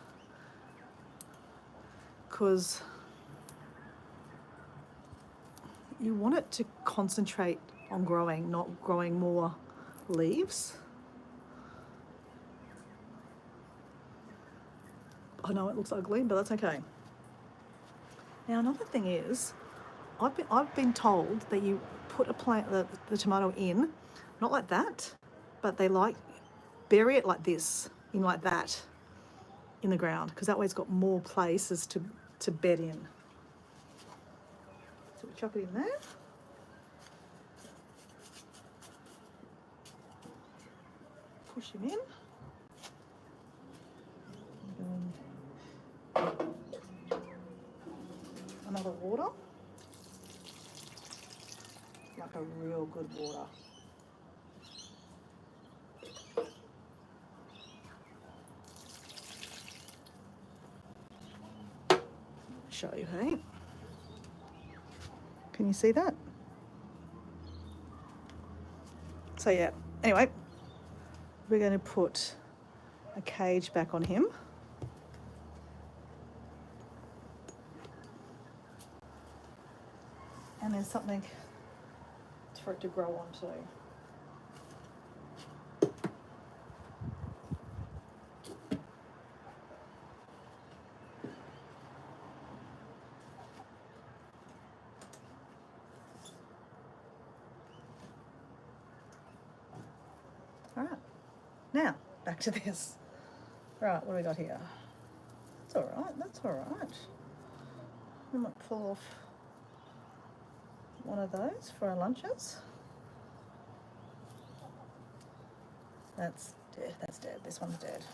because you want it to concentrate on growing, not growing more leaves. I know it looks ugly, but that's okay. Now another thing is, I've been told that you put the tomato in, not like that, but they bury it like this, in like that, in the ground, because that way it's got more places to bed in. So we chuck it in there. Push him in. Another water. Like a real good water. Show you, hey? Can you see that? So yeah, anyway, we're going to put a cage back on him. And there's something for it to grow onto. All right, now back to this. Right, what do we got here? That's all right, that's all right. We might pull off one of those for our lunches. That's dead, that's dead. This one's dead.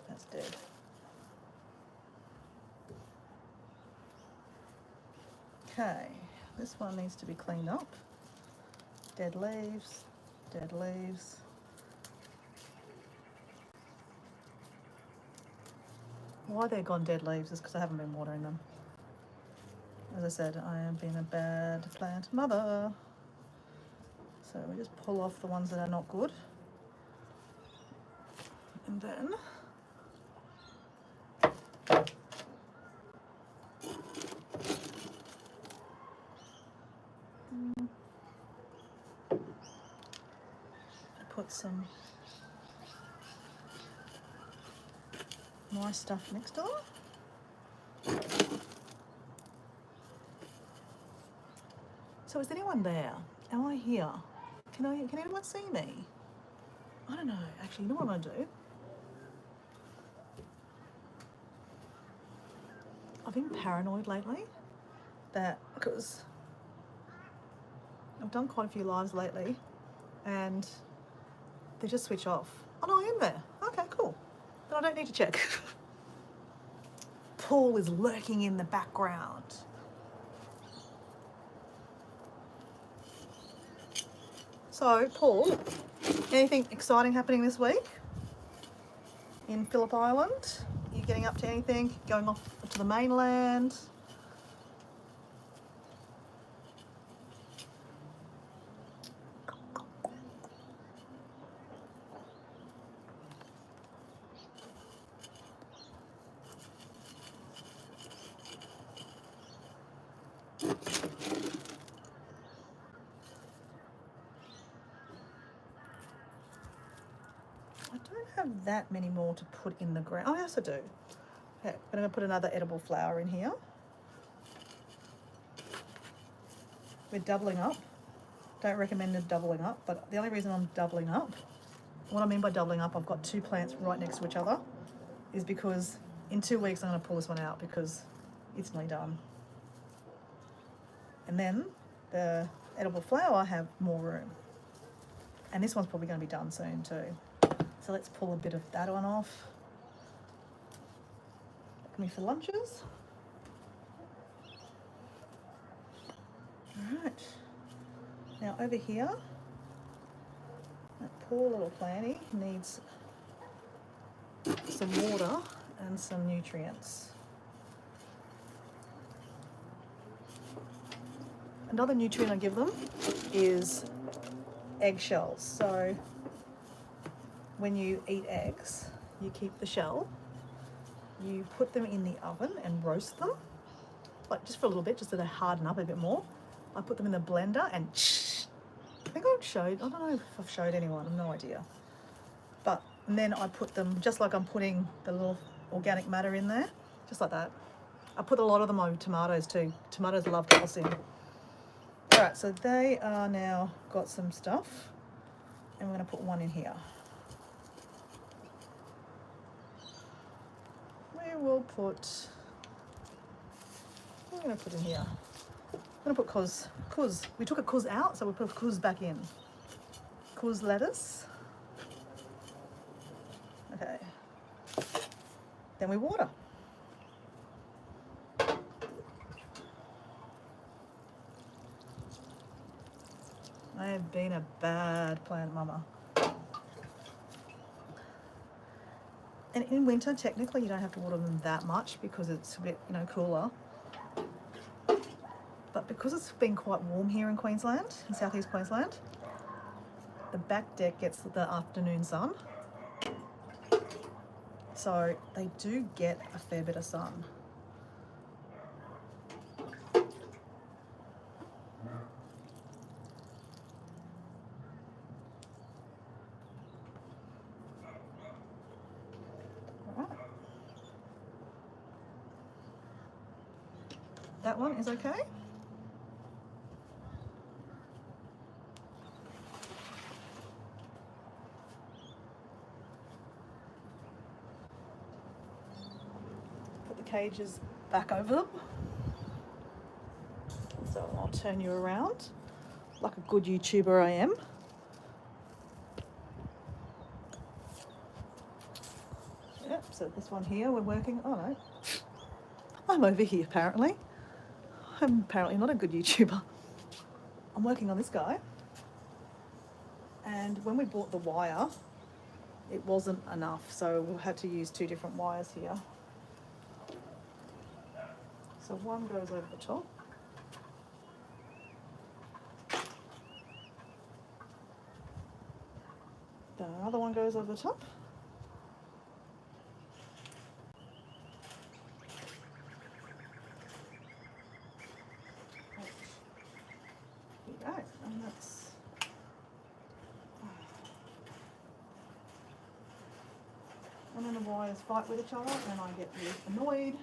That's dead. Okay, this one needs to be cleaned up. Dead leaves, dead leaves. Why they're gone dead leaves is because I haven't been watering them. As I said, I am being a bad plant mother. So we just pull off the ones that are not good. And then I put some nice stuff next door. So is anyone there? Am I here? Can anyone see me? I don't know. Actually, you know what I'm going to do? I've been paranoid lately because I've done quite a few lives lately and they just switch off. Oh no, I am there. Okay, cool. Then I don't need to check. Paul is lurking in the background. So, Paul, anything exciting happening this week in Phillip Island? Are you getting up to anything? Going off to the mainland? I don't have that many more to put in the ground. Oh, yes, I do. Okay, I'm going to put another edible flower in here. We're doubling up. Don't recommend doubling up, but the only reason I'm doubling up, what I mean by doubling up, I've got two plants right next to each other, is because in 2 weeks I'm going to pull this one out because it's nearly done. And then the edible flower have more room. And this one's probably going to be done soon too. So let's pull a bit of that one off. Me for lunches. All right. Now over here, that poor little planty needs some water and some nutrients. Another nutrient I give them is eggshells. So when you eat eggs, you keep the shell, you put them in the oven and roast them, like just for a little bit, just so they harden up a bit more. I put them in the blender and I think I don't know if I've showed anyone, I've no idea. And then I put them, just like I'm putting the little organic matter in there, just like that. I put a lot of them over tomatoes too. Tomatoes love calcium. All right, so they are now got some stuff, and we're going to put one in here. We will put, what are we going to put in here? I'm going to put cuz. We took a cuz out, so we put cuz back in. Cuz lettuce. Okay. Then we water. I have been a bad plant mama. And in winter, technically, you don't have to water them that much because it's a bit, cooler. But because it's been quite warm here in Queensland, in southeast Queensland, the back deck gets the afternoon sun. So they do get a fair bit of sun. All right. That one is okay. Put the cages back over them. So I'll turn you around like a good YouTuber I am. Yep, so this one here we're working, oh no, I'm over here apparently. I'm apparently not a good YouTuber. I'm working on this guy. And when we bought the wire, it wasn't enough, so we had to use 2 different wires here. So one goes over the top. The other one goes over the top. There you go, and that's... And then the wires fight with each other and I get really annoyed.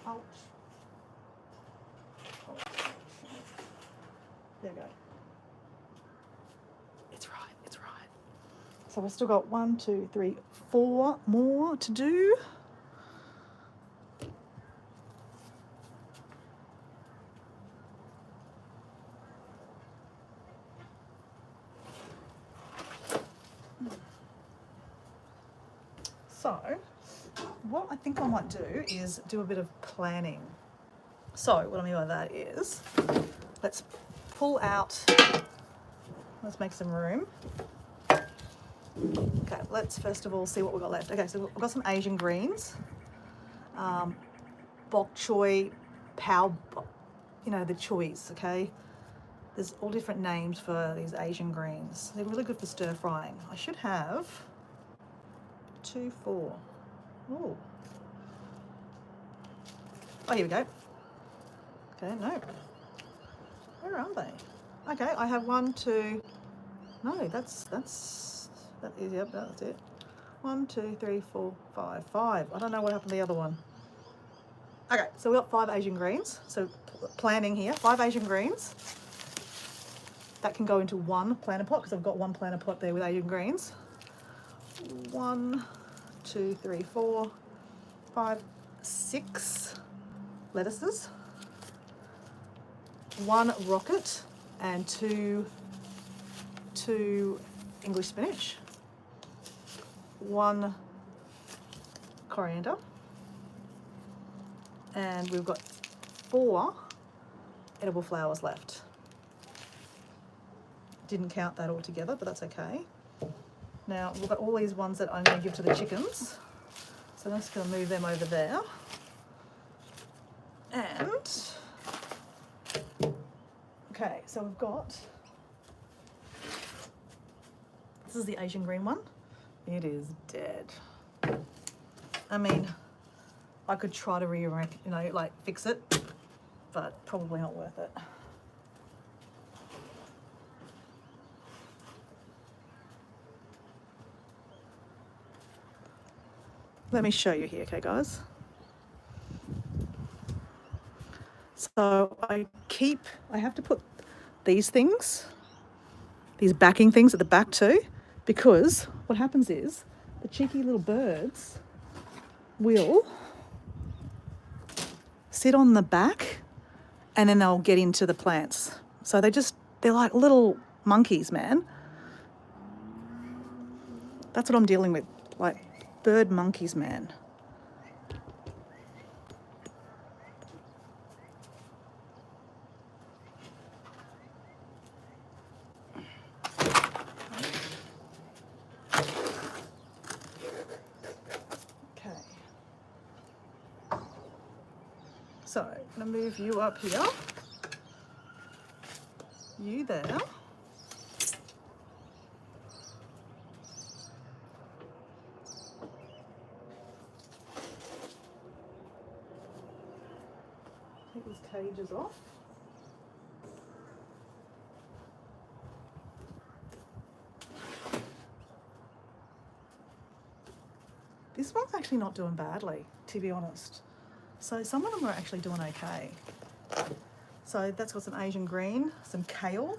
Ouch. There you go. It's right, it's right. So we've still got 1, 2, 3, 4 more to do. So what I think I might do is do a bit of planning. So what I mean by that is, let's pull out, let's make some room. Okay, let's first of all see what we've got left. Okay, so we've got some Asian greens, bok choy, pao, the choys, okay? There's all different names for these Asian greens. They're really good for stir frying. I should have 2, 4. Ooh. Oh, here we go. Okay, no. Where are they? Okay, I have 1, 2. No, yep, that's it. 1, 2, 3, 4, 5. 5. I don't know what happened to the other one. Okay, so we've got 5 Asian greens. So planning here, 5 Asian greens. That can go into 1 planter pot because I've got 1 planter pot there with Asian greens. 1, 2, 3, 4, 5, 6 lettuces. 1 rocket and 2 English spinach. 1 coriander. And we've got 4 edible flowers left. Didn't count that all together, but that's okay. Now we've got all these ones that I'm going to give to the chickens. So I'm just going to move them over there. And, okay, so we've got This is the Asian green one. It is dead. I mean, I could try to like fix it, but probably not worth it. Let me show you here, okay, guys? So I have to put these things, these backing things at the back too, because what happens is the cheeky little birds will sit on the back and then they'll get into the plants. So they're like little monkeys, man. That's what I'm dealing with, like bird monkeys, man. So I'm going to move you up here, you there. Take these cages off. This one's actually not doing badly, to be honest. So some of them are actually doing okay. So that's got some Asian green, some kale,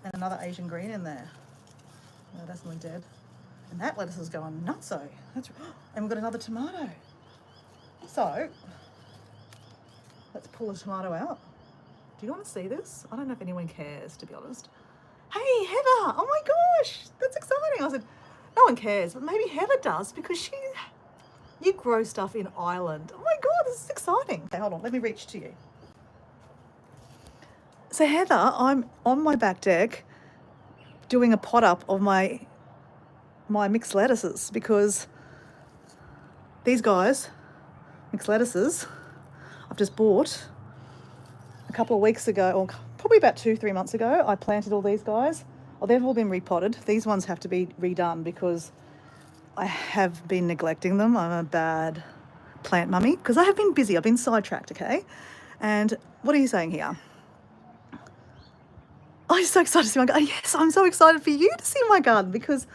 and another Asian green in there. No, that's not dead. And that lettuce is going nutso. And we've got another tomato. So let's pull the tomato out. Do you want to see this? I don't know if anyone cares, to be honest. Hey, Heather! Oh my gosh, that's exciting. I said, no one cares, but maybe Heather does because you grow stuff in Ireland. Oh my God, this is exciting. Okay, hold on, let me reach to you. So Heather, I'm on my back deck doing a pot up of my mixed lettuces because these guys, mixed lettuces, I've just bought a couple of weeks ago, or probably about 2-3 months ago. I planted all these guys. Oh, they've all been repotted. These ones have to be redone because I have been neglecting them. I'm a bad plant mummy because I have been busy. I've been sidetracked, okay? And what are you saying here? Oh, you're so excited to see my garden. Yes, I'm so excited for you to see my garden because,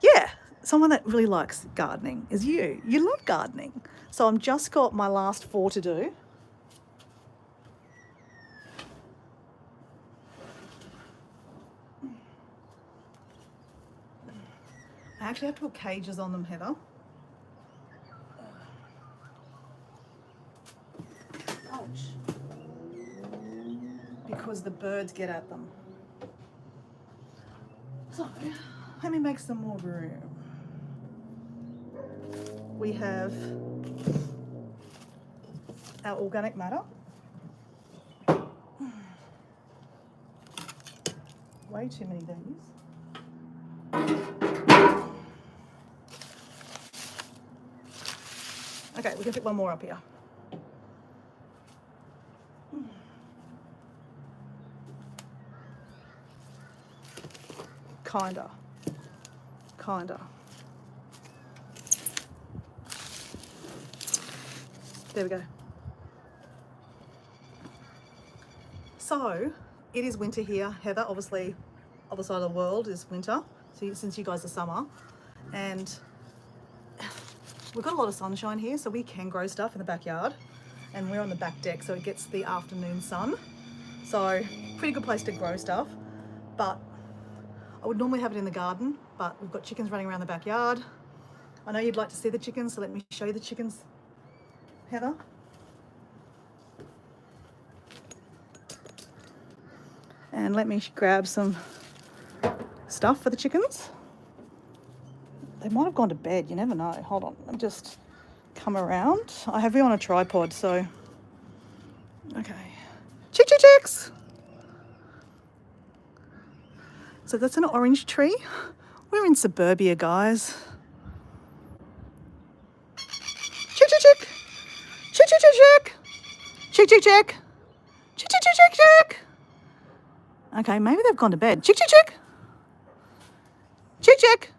yeah, someone that really likes gardening is you. You love gardening. So I've just got my last 4 to do. I actually have to put cages on them, Heather. Ouch. Because the birds get at them. So, let me make some more room. We have our organic matter. Way too many these. Okay, we can pick one more up here. Kinda. There we go. So, it is winter here, Heather. Obviously, other side of the world is winter, so since you guys are summer. And we've got a lot of sunshine here, so we can grow stuff in the backyard. And we're on the back deck, so it gets the afternoon sun. So, pretty good place to grow stuff. But I would normally have it in the garden, but we've got chickens running around the backyard. I know you'd like to see the chickens, so let me show you the chickens, Heather. And let me grab some stuff for the chickens. They might have gone to bed, you never know. Hold on, let me just come around. I have you on a tripod, so. Okay. Chicks! So that's an orange tree. We're in suburbia, guys. Chick! Okay, maybe they've gone to bed. Chick! chick.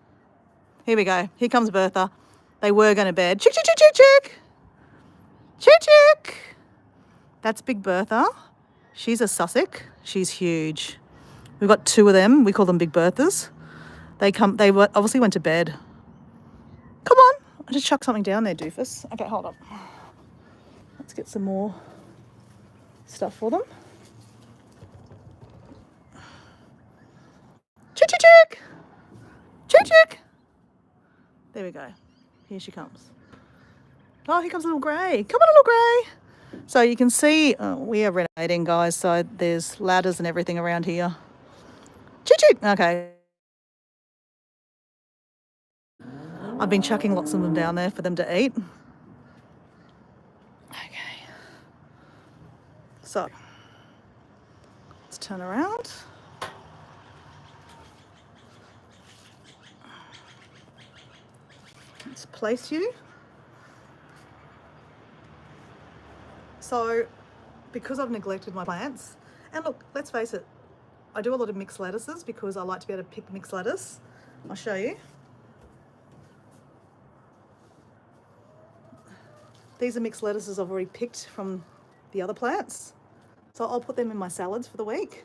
Here we go. Here comes Bertha. They were going to bed. Chick, chick, chick, chick, chick. Chick, chick. That's Big Bertha. She's a Sussex. She's huge. We've got 2 of them. We call them Big Berthas. They obviously went to bed. Come on. I just chucked something down there, doofus. Okay, hold on. Let's get some more stuff for them. Chick, chick, chick. Chick, chick. There we go. Here she comes. Oh, here comes a little grey. Come on, little grey. So you can see we are renovating, guys. So there's ladders and everything around here. Chick, chick. Okay. I've been chucking lots of them down there for them to eat. Okay. So let's turn around. Let's place you. So because I've neglected my plants, and look, let's face it, I do a lot of mixed lettuces because I like to be able to pick mixed lettuce. I'll show you. These are mixed lettuces I've already picked from the other plants. So I'll put them in my salads for the week.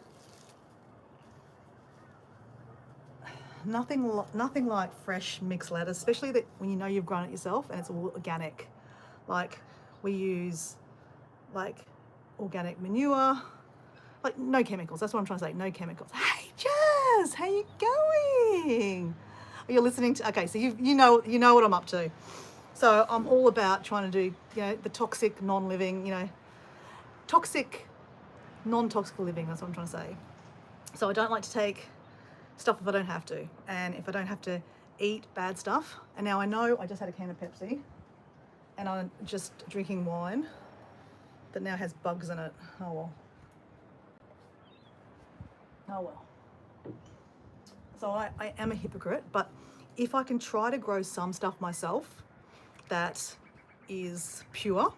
Nothing like fresh mixed lettuce, especially when you know you've grown it yourself and it's all organic. Like we use like organic manure, like no chemicals. That's what I'm trying to say, no chemicals. Hey Jazz, how you going? You're listening to, okay, so you know what I'm up to. So I'm all about trying to do, the toxic, non-living, toxic, non-toxic living, that's what I'm trying to say. So I don't like to take stuff if I don't have to, and if I don't have to eat bad stuff. And now I know I just had a can of Pepsi and I'm just drinking wine that now has bugs in it. Oh well. Oh well. So I am a hypocrite, but if I can try to grow some stuff myself that is pure,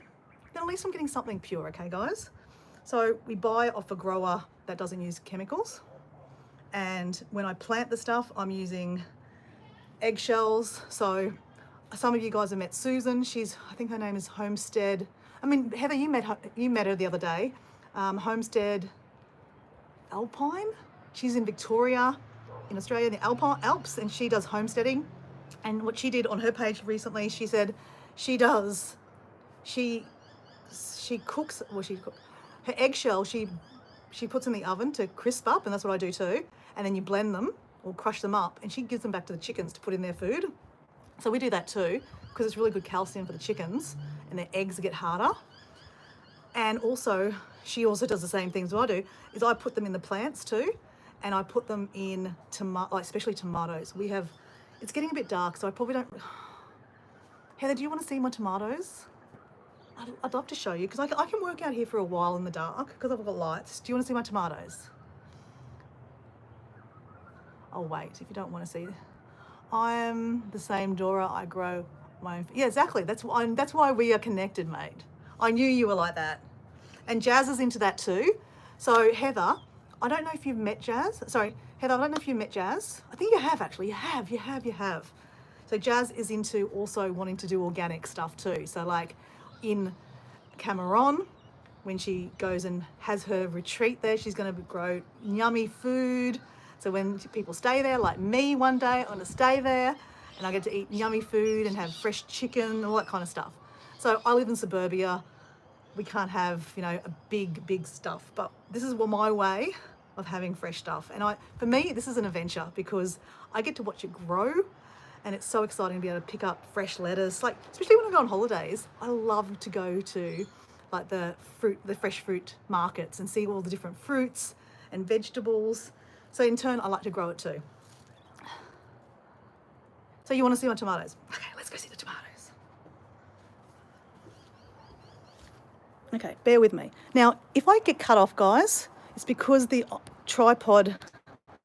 then at least I'm getting something pure, okay guys? So we buy off a grower that doesn't use chemicals. And when I plant the stuff, I'm using eggshells. So some of you guys have met Susan. I think her name is Homestead. I mean, Heather, you met her the other day. Homestead Alpine. She's in Victoria, in Australia, in the Alps, and she does homesteading. And what she did on her page recently, she said she cooks, her eggshell, she puts in the oven to crisp up, and that's what I do too. And then you blend them or crush them up, and she gives them back to the chickens to put in their food. So we do that too, because it's really good calcium for the chickens, and their eggs get harder. And also, she also does the same things I do, is I put them in the plants too, and I put them in especially tomatoes. It's getting a bit dark, so I probably don't. Heather, do you want to see my tomatoes? I'd love to show you, because I can work out here for a while in the dark because I've got lights. Do you want to see my tomatoes? I'll wait if you don't want to see. I'm the same Dora. I grow my own. Yeah, exactly. That's why we are connected, mate. I knew you were like that. And Jazz is into that too. So Heather, I don't know if you've met Jazz. Sorry, Heather, I don't know if you met Jazz. I think you have actually. You have. So Jazz is into also wanting to do organic stuff too. So like in Cameron, when she goes and has her retreat there, she's going to grow yummy food. So when people stay there, like me one day, I'm going to stay there and I get to eat yummy food and have fresh chicken, all that kind of stuff. So I live in suburbia. We can't have, a big stuff, but this is my way of having fresh stuff. And for me, this is an adventure because I get to watch it grow, and it's so exciting to be able to pick up fresh lettuce. Like, especially when I go on holidays, I love to go to like the fresh fruit markets and see all the different fruits and vegetables. So in turn, I like to grow it too. So you want to see my tomatoes? Okay, let's go see the tomatoes. Okay, bear with me. Now, if I get cut off, guys, it's because the tripod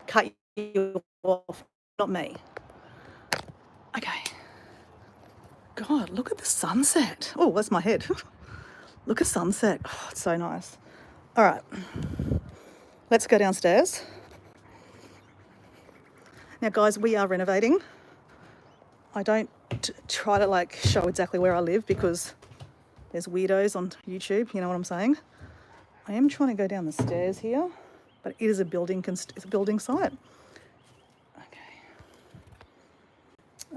cut you off, not me. Okay. God, look at the sunset. Oh, that's my head. Look at sunset. Oh, it's so nice. All right, let's go downstairs. Now guys, we are renovating. I don't try to like show exactly where I live because there's weirdos on YouTube, you know what I'm saying? I am trying to go down the stairs here, but it is a building site. Okay.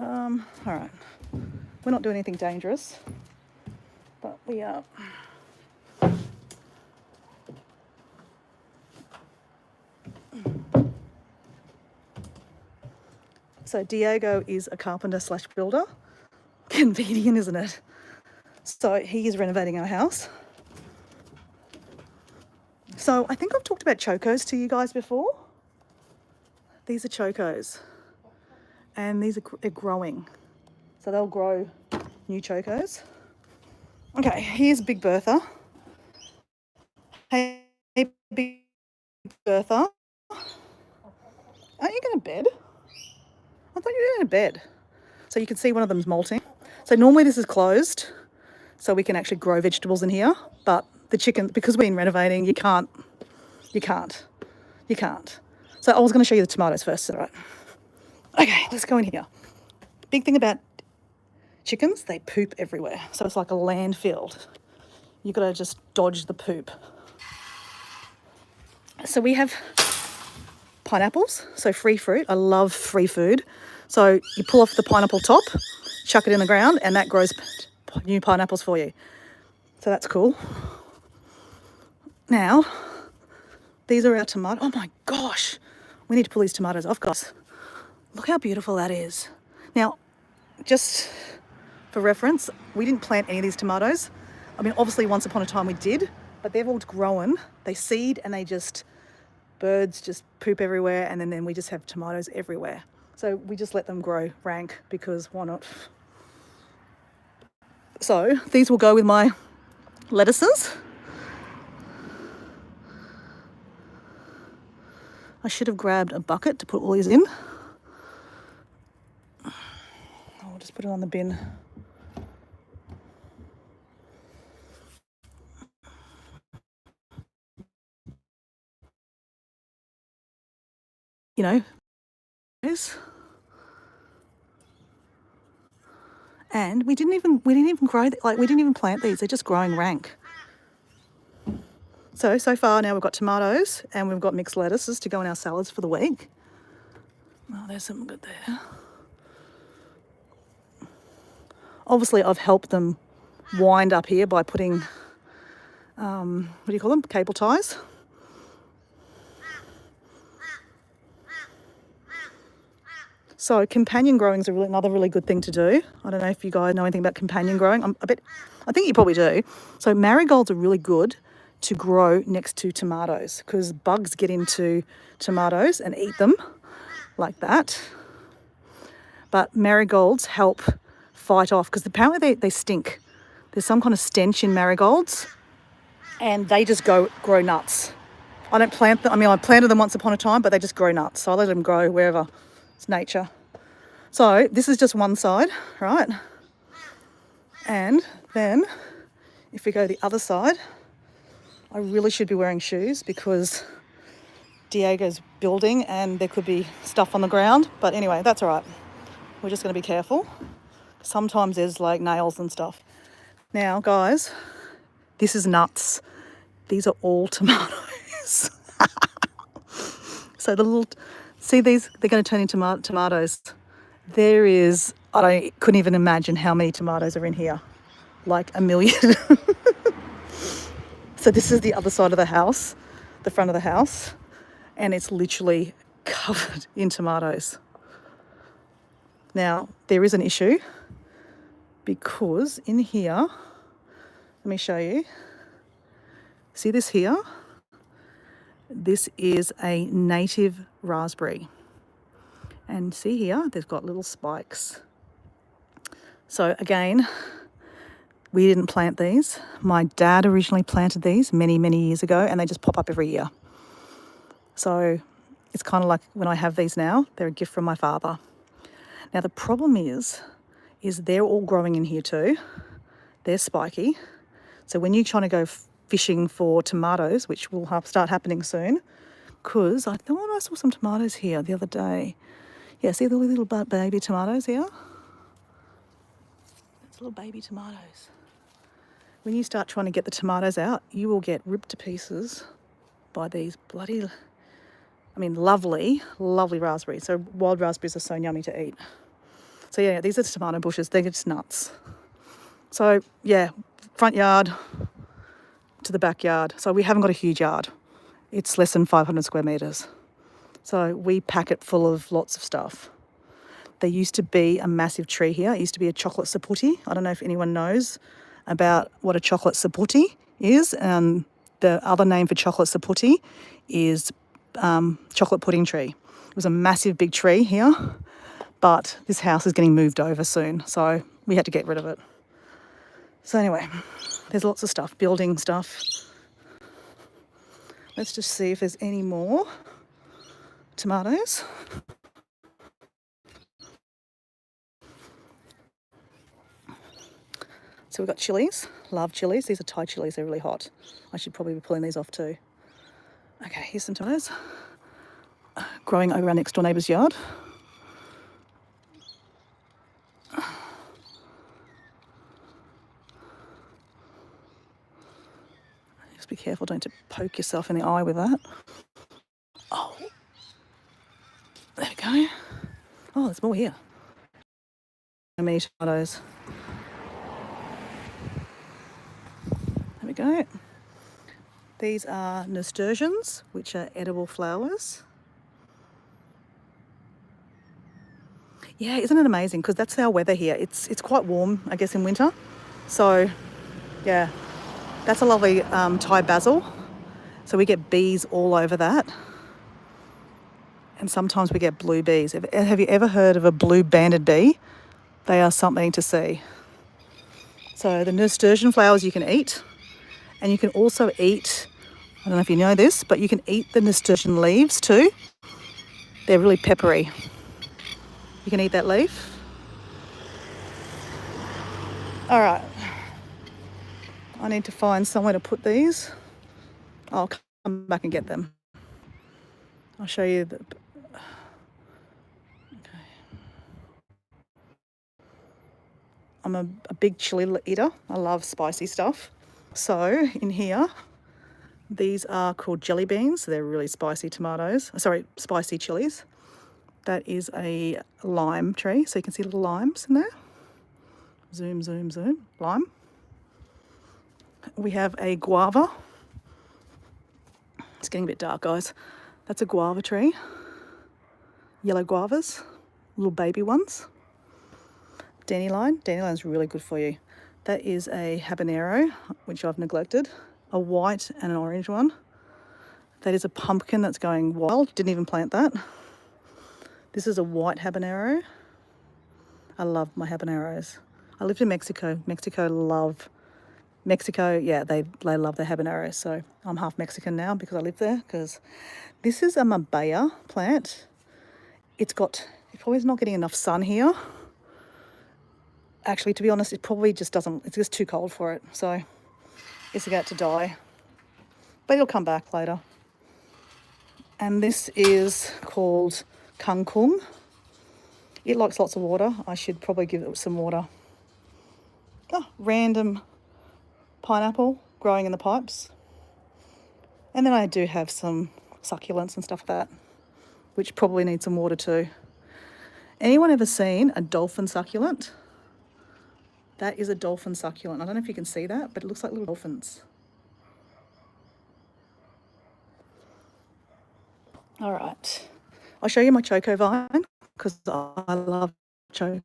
All right. We're not doing anything dangerous, but we are. So Diego is a carpenter / builder. Convenient, isn't it? So he is renovating our house. So I think I've talked about chocos to you guys before. These are chocos, and they're growing. So they'll grow new chocos. Okay, here's Big Bertha. Hey, Big Bertha. Aren't you going to bed? I thought you were going to bed. So you can see one of them's molting. So normally this is closed, so we can actually grow vegetables in here. But the chicken, because we're renovating, you can't. So I was going to show you the tomatoes first, all right? Okay, let's go in here. Big thing about chickens, they poop everywhere. So it's like a landfill. You've got to just dodge the poop. So we have pineapples, so free fruit. I love free food. So you pull off the pineapple top, chuck it in the ground, and that grows new pineapples for you. So that's cool. Now, these are our tomatoes. Oh my gosh, we need to pull these tomatoes off, guys. Look how beautiful that is. Now, just for reference, we didn't plant any of these tomatoes. I mean, obviously once upon a time we did, but they've all grown. They seed and birds just poop everywhere, and then we just have tomatoes everywhere. So we just let them grow rank because why not? So these will go with my lettuces. I should have grabbed a bucket to put all these in. I'll just put it on the bin. You know, and we didn't even grow, we didn't even plant these. They're just growing rank. So far now we've got tomatoes and we've got mixed lettuces to go in our salads for the week. Oh, there's something good there. Obviously I've helped them wind up here by putting, what do you call them? Cable ties. So companion growing is another really good thing to do. I don't know if you guys know anything about companion growing. I think you probably do. So marigolds are really good to grow next to tomatoes because bugs get into tomatoes and eat them like that. But marigolds help fight off because apparently they stink. There's some kind of stench in marigolds and they just grow nuts. I don't plant them. I mean, I planted them once upon a time, but they just grow nuts. So I let them grow wherever. It's nature. So this is just one side, right? And then if we go the other side, I really should be wearing shoes because Diego's building and there could be stuff on the ground. But anyway, that's all right. We're just going to be careful. Sometimes there's like nails and stuff. Now, guys, this is nuts. These are all tomatoes. So see these, they're going to turn into tomatoes. There is, couldn't even imagine how many tomatoes are in here. Like 1 million. So this is the other side of the house, the front of the house, and it's literally covered in tomatoes. Now, there is an issue because in here, let me show you. See this here? This is a native raspberry. And see here, they've got little spikes. So again, we didn't plant these. My dad originally planted these many, many years ago, and they just pop up every year. So it's kind of like when I have these now, they're a gift from my father. Now the problem is they're all growing in here too. They're spiky. So when you're trying to go fishing for tomatoes, which will start happening soon, because I thought I saw some tomatoes here the other day. Yeah, see the little baby tomatoes here? That's little baby tomatoes. When you start trying to get the tomatoes out, you will get ripped to pieces by these bloody, lovely, lovely raspberries. So wild raspberries are so yummy to eat. So yeah, these are tomato bushes. They're just nuts. So yeah, front yard to the backyard. So we haven't got a huge yard. It's less than 500 square metres. So we pack it full of lots of stuff. There used to be a massive tree here. It used to be a chocolate sapoti. I don't know if anyone knows about what a chocolate sapoti is. The other name for chocolate sapoti is chocolate pudding tree. It was a massive big tree here, but this house is getting moved over soon, so we had to get rid of it. So anyway, there's lots of stuff, building stuff. Let's just see if there's any more tomatoes. So we've got chilies. Love chilies. These are Thai chilies. They're really hot. I should probably be pulling these off too. Okay, here's some tomatoes. Growing over our next door neighbour's yard. Just be careful, don't poke yourself in the eye with that. Oh, there we go. Oh, there's more here. So many tomatoes. There we go. These are nasturtiums, which are edible flowers. Yeah, isn't it amazing? Because that's our weather here. It's quite warm, I guess, in winter. So, yeah, that's a lovely Thai basil. So we get bees all over that. And sometimes we get blue bees. Have you ever heard of a blue banded bee? They are something to see. So the nasturtium flowers you can eat. And you can also eat, I don't know if you know this, but you can eat the nasturtium leaves too. They're really peppery. You can eat that leaf. All right. I need to find somewhere to put these. I'll come back and get them. I'll show you the... Okay. I'm a big chili eater. I love spicy stuff. So in here, these are called jelly beans. They're really spicy spicy chilies. That is a lime tree. So you can see little limes in there. Zoom, zoom, zoom. Lime. We have a guava. It's getting a bit dark, guys. That's a guava tree. Yellow guavas. Little baby ones. Dandelion. Dandelion's really good for you. That is a habanero, which I've neglected. A white and an orange one. That is a pumpkin that's going wild. Didn't even plant that. This is a white habanero. I love my habaneros. I lived in Mexico. Mexico, yeah, they love their habaneros. So I'm half Mexican now because I live there. Because this is a mabaya plant. It probably is not getting enough sun here. Actually, to be honest, it probably just doesn't, it's just too cold for it. So it's about to die. But it'll come back later. And this is called kangkung. It likes lots of water. I should probably give it some water. Oh, random pineapple growing in the pipes. And then I do have some succulents and stuff like that, which probably need some water too. Anyone ever seen a dolphin succulent? That is a dolphin succulent. I don't know if you can see that, but it looks like little dolphins. All right. I'll show you my choco vine because I love chocos.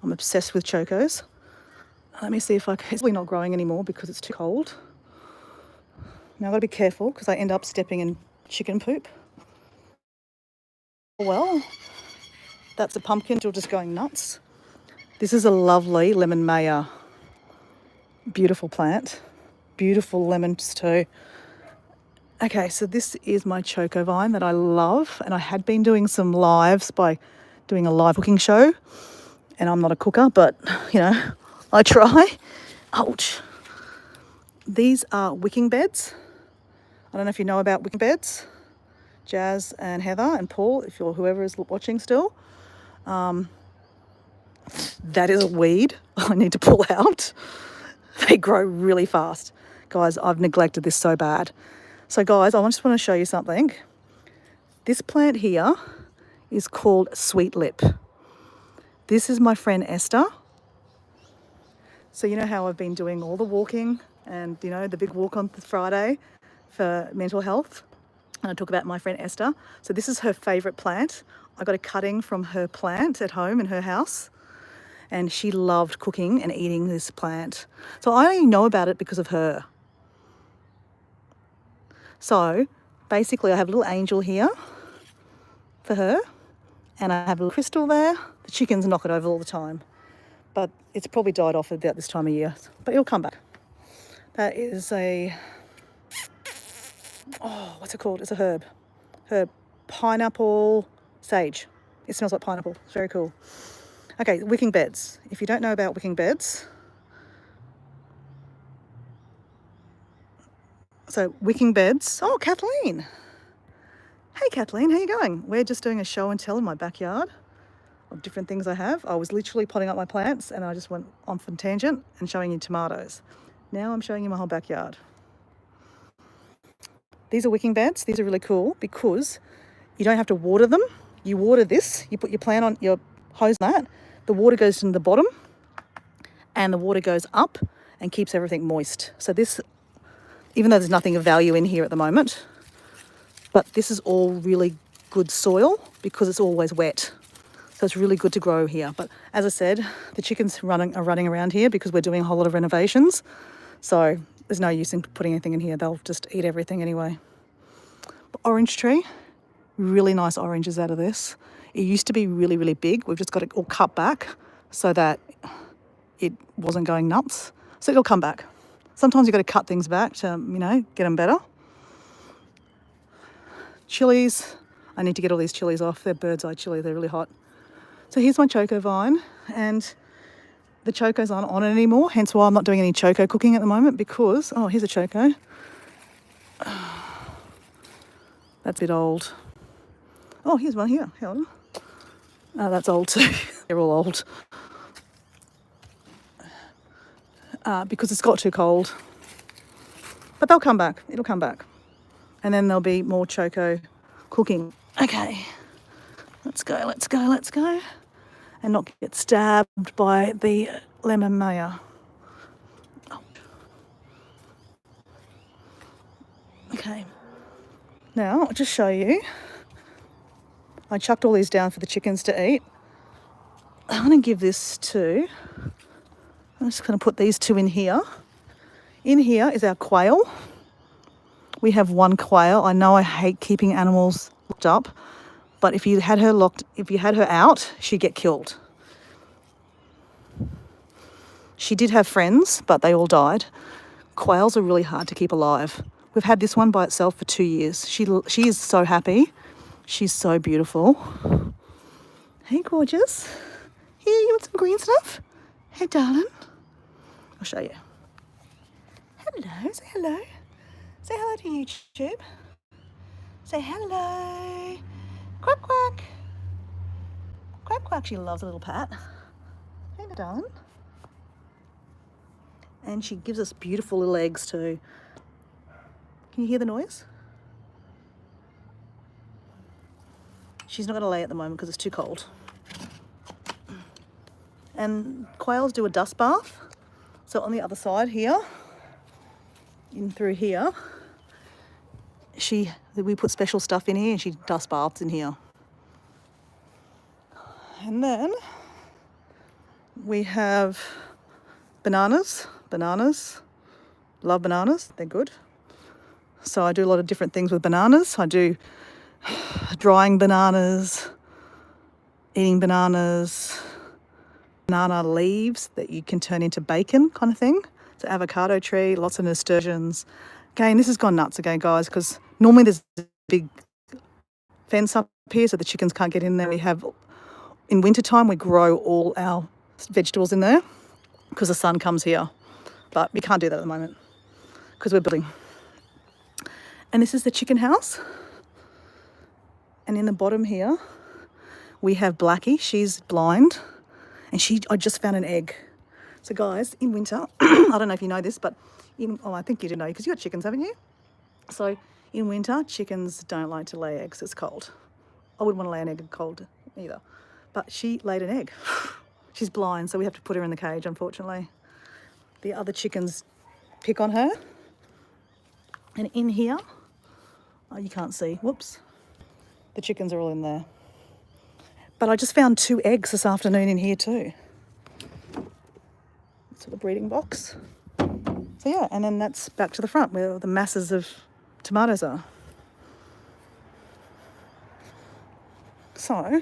I'm obsessed with chocos. Let me see if it's probably not growing anymore because it's too cold. Now I've got to be careful because I end up stepping in chicken poop. Well, that's a pumpkin still just going nuts. This is a lovely lemon maya. Beautiful plant. Beautiful lemons too. Okay, so this is my choco vine that I love, and I had been doing some lives by doing a live cooking show, and I'm not a cooker, but I try. Ouch. These are wicking beds. I don't know if you know about wicking beds. Jazz and Heather and Paul, if you're whoever is watching still. That is a weed I need to pull out. They grow really fast. Guys, I've neglected this so bad. So guys, I just want to show you something. This plant here is called Sweet Lip. This is my friend Esther. So you know how I've been doing all the walking and, you know, the big walk on Friday for mental health. And I talk about my friend Esther. So this is her favourite plant. I got a cutting from her plant at home in her house. And she loved cooking and eating this plant. So I only know about it because of her. So basically I have a little angel here for her. And I have a little crystal there. The chickens knock it over all the time. But it's probably died off about this time of year. But it'll come back. That is a... oh, what's it called? It's a herb. Herb. Pineapple sage. It smells like pineapple. It's very cool. Okay, wicking beds. If you don't know about wicking beds, so wicking beds. Oh, Kathleen. Hey, Kathleen, how you going? We're just doing a show and tell in my backyard of different things I have. I was literally potting up my plants and I just went off on tangent and showing you tomatoes. Now I'm showing you my whole backyard. These are wicking beds. These are really cool because you don't have to water them. You water this, you put your plant on, your hose on that. The water goes to the bottom and the water goes up and keeps everything moist. So this, even though there's nothing of value in here at the moment, but this is all really good soil because it's always wet. So it's really good to grow here. But as I said, the chickens are running around here because we're doing a whole lot of renovations. So there's no use in putting anything in here. They'll just eat everything anyway. Orange tree, really nice oranges out of this. It used to be really, really big. We've just got it all cut back so that it wasn't going nuts. So it'll come back. Sometimes you've got to cut things back to, you know, get them better. Chilies. I need to get all these chilies off. They're bird's eye chili. They're really hot. So here's my choco vine. And the chocos aren't on it anymore. Hence why I'm not doing any choco cooking at the moment because... oh, here's a choco. That's a bit old. Oh, here's one here. Hold on. Oh, that's old too. They're all old. Because it's got too cold. But they'll come back. It'll come back. And then there'll be more choco cooking. Okay. Let's go, let's go, let's go. And not get stabbed by the lemon mayo. Oh. Okay. Now, I'll just show you. I chucked all these down for the chickens to eat. I'm going to give this to... I'm just going to put these two in here. In here is our quail. We have one quail. I know I hate keeping animals locked up, but if you had her out, she'd get killed. She did have friends, but they all died. Quails are really hard to keep alive. We've had this one by itself for 2 years. She is so happy. She's so beautiful. Hey, gorgeous. Here, you want some green stuff? Hey, darling. I'll show you. Hello. Say hello. Say hello to YouTube. Say hello. Quack, quack. Quack, quack. She loves a little pat. Hey, darling. And she gives us beautiful little eggs too. Can you hear the noise? She's not going to lay at the moment because it's too cold. And quails do a dust bath. So on the other side here, in through here, we put special stuff in here and she dust baths in here. And then we have bananas. Bananas. Love bananas. They're good. So I do a lot of different things with bananas. I do drying bananas, eating bananas, banana leaves that you can turn into bacon kind of thing. It's an avocado tree, lots of nasturtiums. Again, this has gone nuts again, guys, because normally there's a big fence up here so the chickens can't get in there. We have, in wintertime, we grow all our vegetables in there because the sun comes here. But we can't do that at the moment because we're building. And this is the chicken house. And in the bottom here, we have Blackie. She's blind, and I just found an egg. So guys, in winter, I don't know if you know this, but I think you do know because you got chickens, haven't you? So in winter, chickens don't like to lay eggs. It's cold. I wouldn't want to lay an egg cold either. But she laid an egg. She's blind, so we have to put her in the cage, unfortunately. The other chickens pick on her. And in here, oh, you can't see, whoops. The chickens are all in there. But I just found 2 eggs this afternoon in here too. That's the breeding box. So yeah, and then that's back to the front where the masses of tomatoes are. So,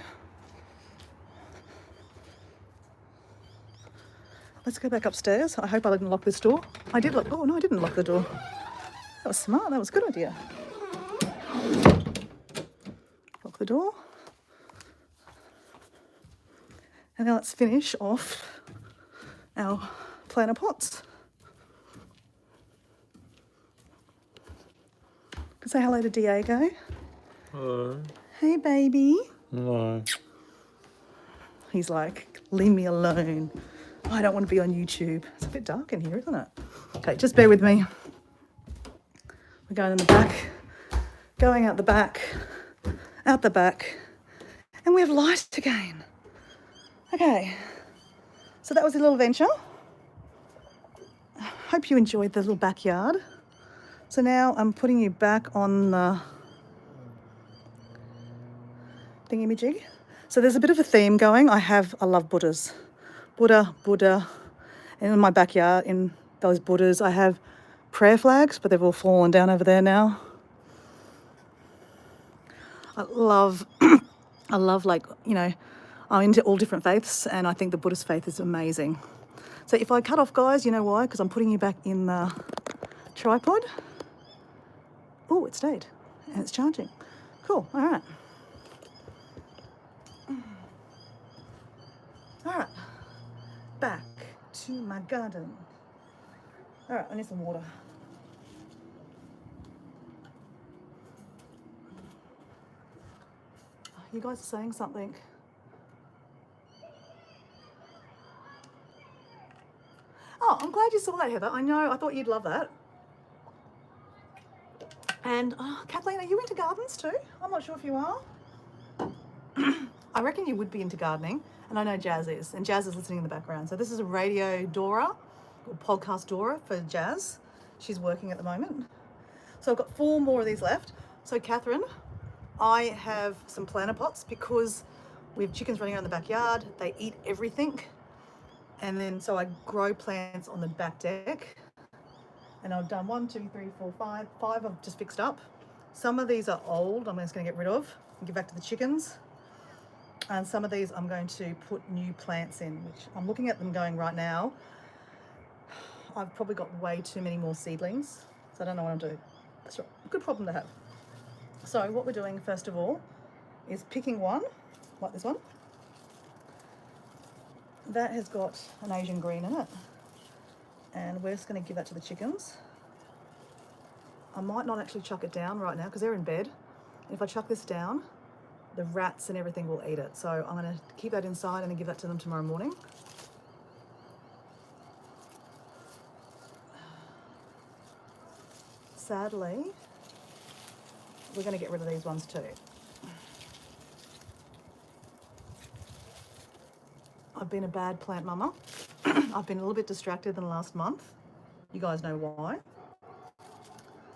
let's go back upstairs. I hope I didn't lock this door. I did lock, oh no, I didn't lock the door. That was smart, that was a good idea. Lock the door. And now let's finish off our planter pots. Can say hello to Diego. Hello. Hey baby. Hello. He's like, leave me alone. I don't want to be on YouTube. It's a bit dark in here, isn't it? Okay, just bear with me. We're going in the back, going out the back, and we have light again. Okay, so that was a little venture. Hope you enjoyed the little backyard. So now I'm putting you back on the thingy-majig. So there's a bit of a theme going. I love Buddhas. Buddha. And in my backyard, in those Buddhas, I have prayer flags, but they've all fallen down over there now. I love, like, you know, I'm into all different faiths, and I think the Buddhist faith is amazing. So if I cut off, guys, you know why? Because I'm putting you back in the tripod. Oh, it stayed, and it's charging. Cool, all right. All right, back to my garden. All right, I need some water. You guys are saying something. Oh, I'm glad you saw that, Heather. I know, I thought you'd love that. And Kathleen, are you into gardens too? I'm not sure if you are. I reckon you would be into gardening, and I know Jazz is, and Jazz is listening in the background. So this is a radio Dora, or podcast Dora for Jazz. She's working at the moment. So I've got 4 more of these left. So Catherine, I have some planter pots because we have chickens running around the backyard. They eat everything. And then so I grow plants on the back deck. And I've done 1, 2, 3, 4, 5. 5 I've just fixed up. Some of these are old, I'm just going to get rid of and give back to the chickens. And some of these I'm going to put new plants in, which I'm looking at them going right now. I've probably got way too many more seedlings, so I don't know what I'm doing. That's right, a good problem to have. So what we're doing first of all is picking one, like this one. That has got an Asian green in it. And we're just going to give that to the chickens. I might not actually chuck it down right now because they're in bed. And if I chuck this down, the rats and everything will eat it. So I'm going to keep that inside and then give that to them tomorrow morning. Sadly, we're going to get rid of these ones too. I've been a bad plant mama. I've been a little bit distracted in the last month. You guys know why.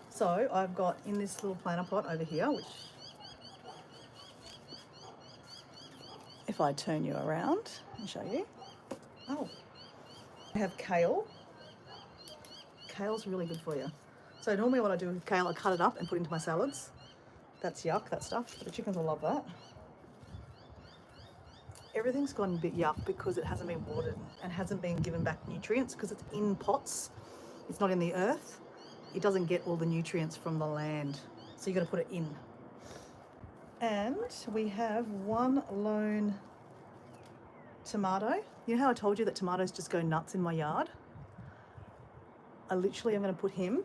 So I've got in this little planter pot over here, which if I turn you around and show you. Oh, I have kale. Kale's really good for you. So normally what I do with kale, I cut it up and put it into my salads. That's yuck, that stuff. The chickens will love that. Everything's gone a bit yuck because it hasn't been watered and hasn't been given back nutrients because it's in pots. It's not in the earth. It doesn't get all the nutrients from the land. So you got to put it in. And we have one lone tomato. You know how I told you that tomatoes just go nuts in my yard? I literally am going to put him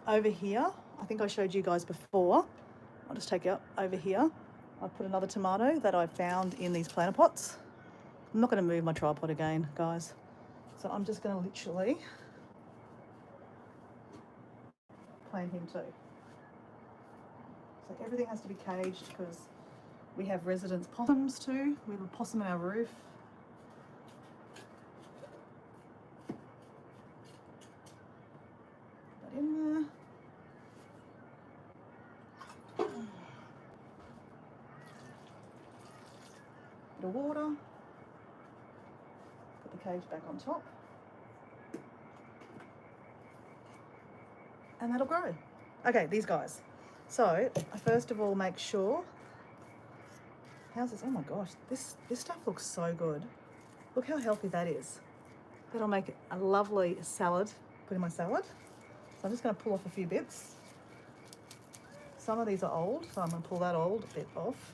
over here. I think I showed you guys before. I'll just take it up over here. I put another tomato that I found in these planter pots. I'm not going to move my tripod again, guys. So I'm just going to literally plant him too. So everything has to be caged because we have residents possums too. We have a possum in our roof. Put that in there. Bit of water. Put the cage back on top. And that'll grow. Okay, these guys. So I first of all make sure. How's this? Oh my gosh, this stuff looks so good. Look how healthy that is. That'll make a lovely salad. Put in my salad. So I'm just going to pull off a few bits. Some of these are old, so I'm going to pull that old bit off.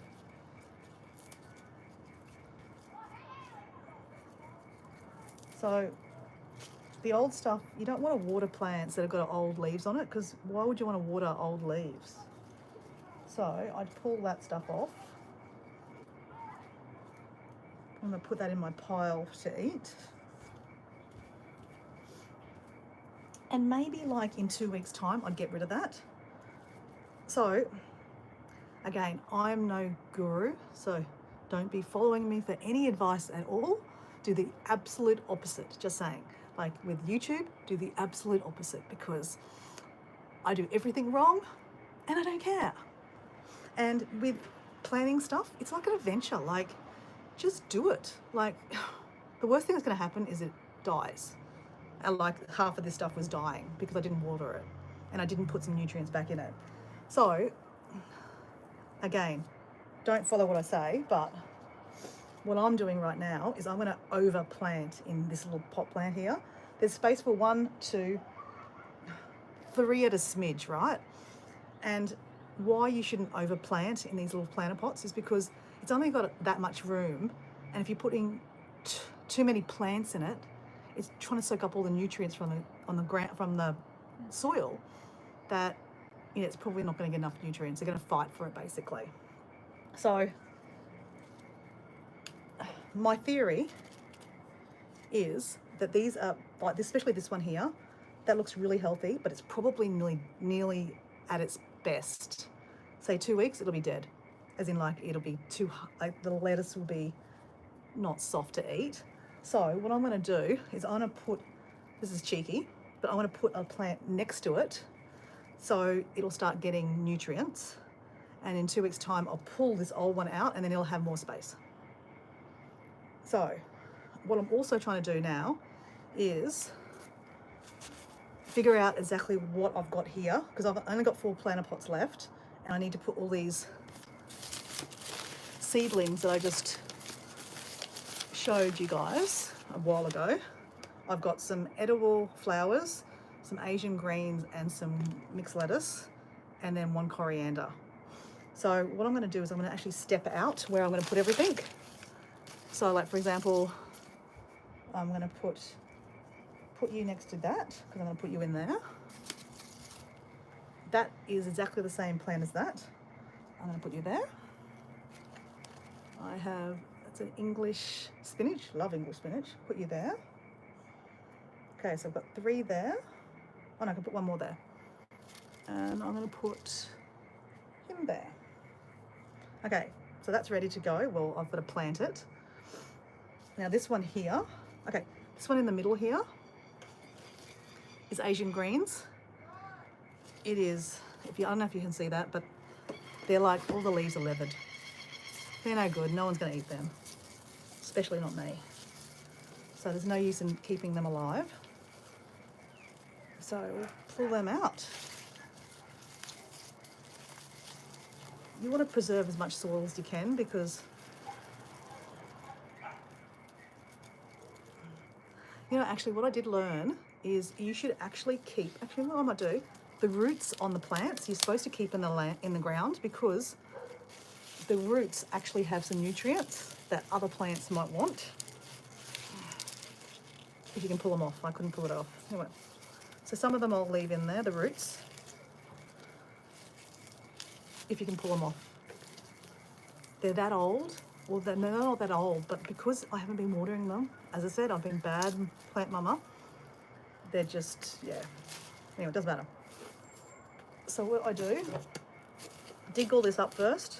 So the old stuff, you don't want to water plants that have got old leaves on it, because why would you want to water old leaves? So I'd pull that stuff off. I'm going to put that in my pile to eat. And maybe like in 2 weeks' time, I'd get rid of that. So again, I'm no guru, so don't be following me for any advice at all. Do the absolute opposite, just saying. Like with YouTube, do the absolute opposite, because I do everything wrong and I don't care. And with planning stuff, it's like an adventure. Like, just do it. Like, the worst thing that's going to happen is it dies. And like half of this stuff was dying because I didn't water it and I didn't put some nutrients back in it. So again, don't follow what I say, but what I'm doing right now is I'm going to over plant in this little pot plant here. There's space for 1, 2, 3 at a smidge, right? And why you shouldn't over plant in these little planter pots is because it's only got that much room, and if you're putting too many plants in it, it's trying to soak up all the nutrients from the soil that, you know, it's probably not going to get enough nutrients. They're going to fight for it basically. So my theory is that these are like this, especially this one here, that looks really healthy, but it's probably nearly at its best. Say 2 weeks, it'll be dead. As in, like, it'll be too, like, the lettuce will be not soft to eat. So what I'm going to do is I'm going to put, this is cheeky, but I'm going to put a plant next to it so it'll start getting nutrients. And in 2 weeks' time, I'll pull this old one out and then it'll have more space. So what I'm also trying to do now is figure out exactly what I've got here, because I've only got 4 planter pots left and I need to put all these seedlings that I just showed you guys a while ago. I've got some edible flowers, some Asian greens and some mixed lettuce, and then 1 coriander. So what I'm going to do is I'm going to actually step out where I'm going to put everything. So like, for example, I'm going to put you next to that, because I'm going to put you in there. That is exactly the same plant as that. I'm going to put you there. I have, it's an English spinach, love English spinach, put you there. Okay, so I've got 3 there. Oh no, I can put 1 more there. And I'm going to put him there. Okay, so that's ready to go. Well, I've got to plant it. Now this one here, okay, this one in the middle here is Asian greens. It is, I don't know if you can see that, but they're like, all the leaves are leathered. They're no good, no one's going to eat them, especially not me. So there's no use in keeping them alive. So we'll pull them out. You want to preserve as much soil as you can, because you know, actually what I did learn is you should actually keep, actually what I might do, the roots on the plants, you're supposed to keep in the ground, because the roots actually have some nutrients that other plants might want. If you can pull them off, I couldn't pull it off. Anyway, so some of them I'll leave in there, the roots, if you can pull them off. they're that old. Well, they're not that old, but because I haven't been watering them, as I said, I've been bad plant mama. They're just, yeah. Anyway, it doesn't matter. So what I do, dig all this up first.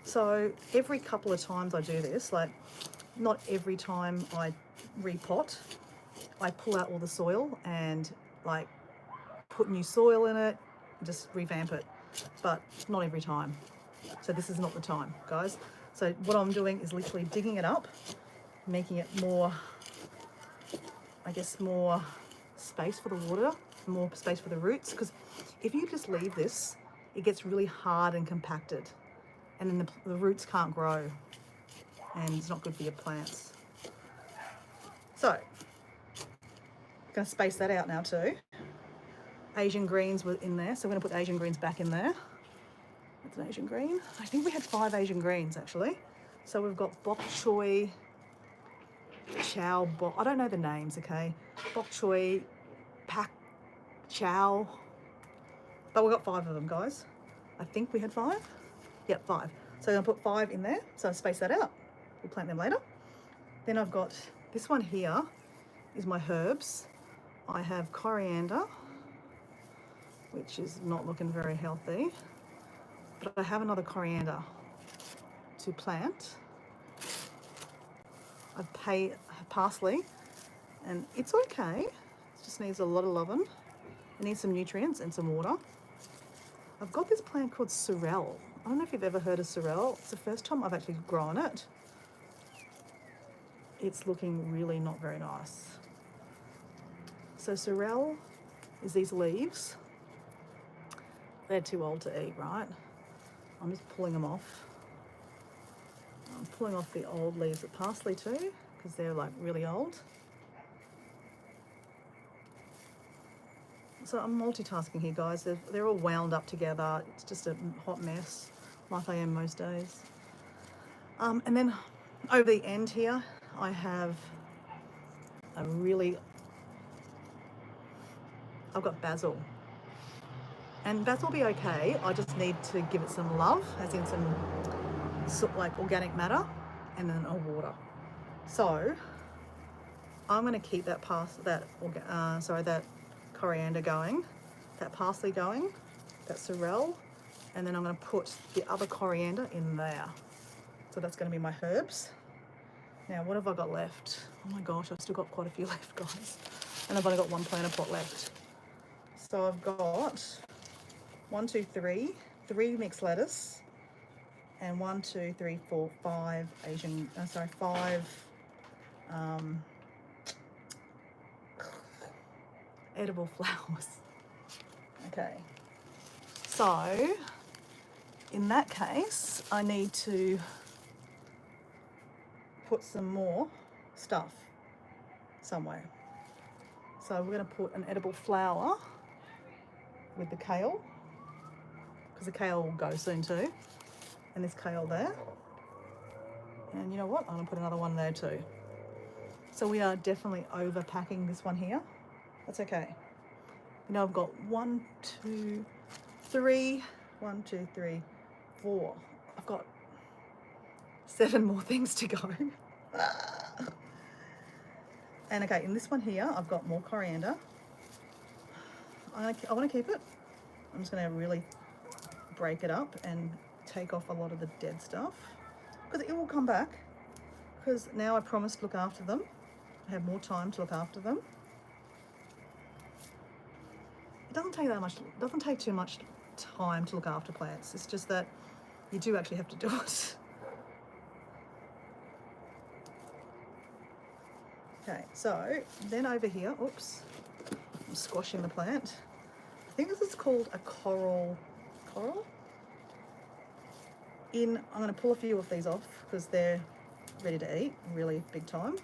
So every couple of times I do this, like not every time I repot, I pull out all the soil and like put new soil in it, just revamp it, but not every time. So this is not the time, guys. So what I'm doing is literally digging it up, making it more, I guess, more space for the water, more space for the roots, because if you just leave this, it gets really hard and compacted, and then the roots can't grow, and it's not good for your plants. So, I'm going to space that out now too. Asian greens were in there, so we're going to put the Asian greens back in there. That's an Asian green. I think we had 5 Asian greens actually. So we've got bok choy, chow bok, I don't know the names, okay? Bok choy, pak chow, but we got 5 of them, guys. I think we had 5. Yep, 5. So I'm going to put 5 in there, so space that out. We'll plant them later. Then I've got this one here is my herbs. I have coriander, which is not looking very healthy, but I have another coriander to plant. I parsley, and it's okay. It just needs a lot of loving. It needs some nutrients and some water. I've got this plant called sorrel. I don't know if you've ever heard of sorrel. It's the first time I've actually grown it. It's looking really not very nice. So sorrel is these leaves. They're too old to eat, right? I'm just pulling them off. I'm pulling off the old leaves of parsley too, because they're like really old. So I'm multitasking here, guys. They're all wound up together. It's just a hot mess, like I am most days. And then over the end here, I have I've got basil. And basil will be okay. I just need to give it some love, as in some like organic matter, and then a water. So I'm going to keep that coriander going, that parsley going, that sorrel, and then I'm going to put the other coriander in there. So that's going to be my herbs. Now, what have I got left? Oh my gosh, I've still got quite a few left, guys. And I've only got 1 planter pot left. So I've got 3 mixed lettuce, and 5 edible flowers. Okay, so in that case, I need to put some more stuff somewhere. So we're going to put an edible flower with the kale, because the kale will go soon too, and this kale there. And you know what? I'm going to put another one there too. So we are definitely overpacking this one here. That's okay. You know, I've got 1, 2, 3, 4. I've got 7 more things to go. And okay, in this one here, I've got more coriander. I want to keep it. I'm just going to really break it up and take off a lot of the dead stuff, because it will come back, because now I promised to look after them. I have more time to look after them. It doesn't take too much time to look after plants. It's just that you do actually have to do it. Okay, so then over here, oops, I'm squashing the plant. I think this is called a coral. I'm going to pull a few of these off because they're ready to eat, really big time.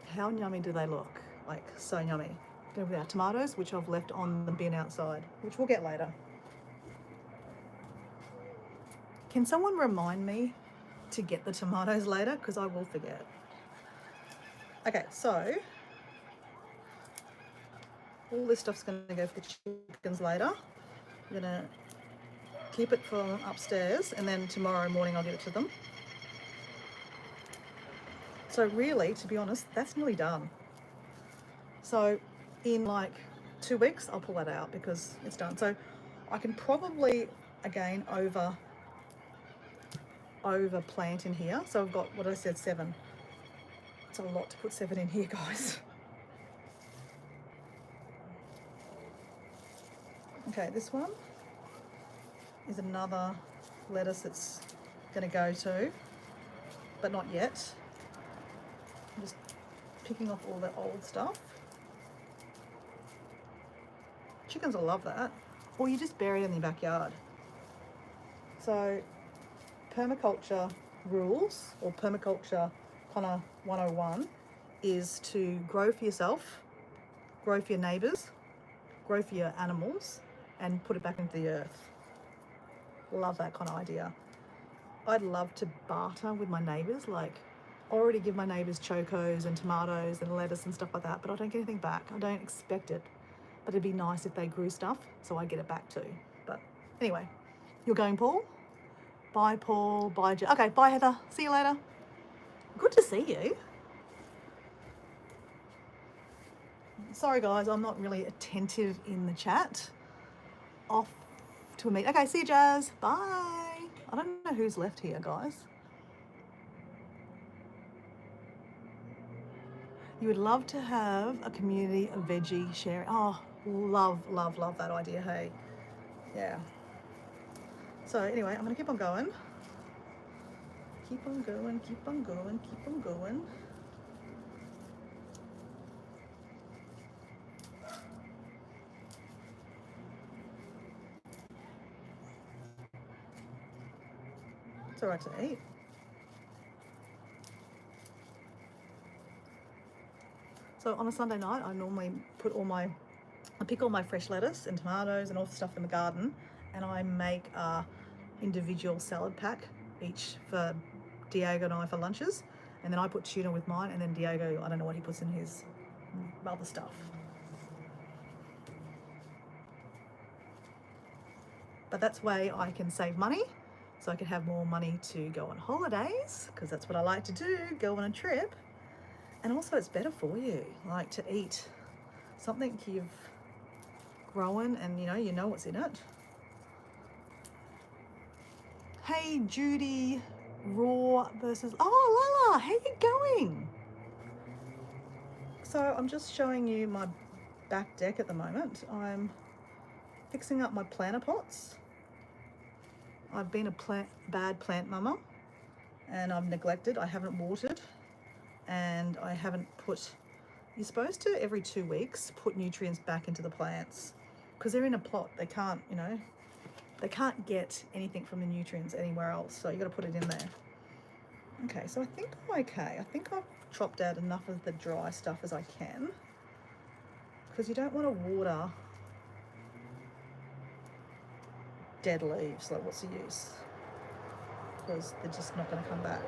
How yummy do they look? Like, so yummy. Then with our tomatoes, which I've left on the bin outside, which we'll get later. Can someone remind me to get the tomatoes later? Because I will forget. Okay, so all this stuff's going to go for the chickens later. I'm going to keep it for upstairs, and then tomorrow morning I'll give it to them. So really, to be honest, that's nearly done. So in like 2 weeks, I'll pull that out because it's done. So I can probably, again, over plant in here. So I've got, what I said, 7. It's a lot to put 7 in here, guys. Okay, this one is another lettuce that's going to go to, but not yet. I'm just picking off all the old stuff. Chickens will love that. Or you just bury it in your backyard. So permaculture rules, or permaculture kind of 101, is to grow for yourself, grow for your neighbours, grow for your animals, and put it back into the earth. Love that kind of idea. I'd love to barter with my neighbours. Like, I already give my neighbours chocos and tomatoes and lettuce and stuff like that, but I don't get anything back. I don't expect it. But it'd be nice if they grew stuff, so I get it back too. But anyway, you're going, Paul? Bye, Paul. Bye, okay, bye, Heather. See you later. Good to see you. Sorry, guys, I'm not really attentive in the chat. Off to a meet. Okay, see you, Jazz. Bye. I don't know who's left here, guys. You would love to have a community of veggie sharing. Oh, love, love, love that idea, hey? Yeah. So anyway, I'm going to keep on going. Keep on going, keep on going, keep on going. It's all right to eat. So on a Sunday night, I normally I pick all my fresh lettuce and tomatoes and all the stuff in the garden, and I make a individual salad pack each for Diego and I for lunches, and then I put tuna with mine, and then Diego, I don't know what he puts in his other stuff. But that's way I can save money, so I can have more money to go on holidays, because that's what I like to do, go on a trip. And also it's better for you, like to eat something you've grown and you know what's in it. Hey Judy, raw versus, oh Lala, how you going? So I'm just showing you my back deck at the moment. I'm fixing up my planter pots. I've been a bad plant mama, and I've neglected. I haven't watered, and I haven't put, you're supposed to every 2 weeks put nutrients back into the plants, because they're in a plot. They can't, they can't get anything from the nutrients anywhere else, so you got to put it in there. Okay, so I think I'm okay. I think I've chopped out enough of the dry stuff as I can, because you don't want to water dead leaves. Like, what's the use? Because they're just not going to come back.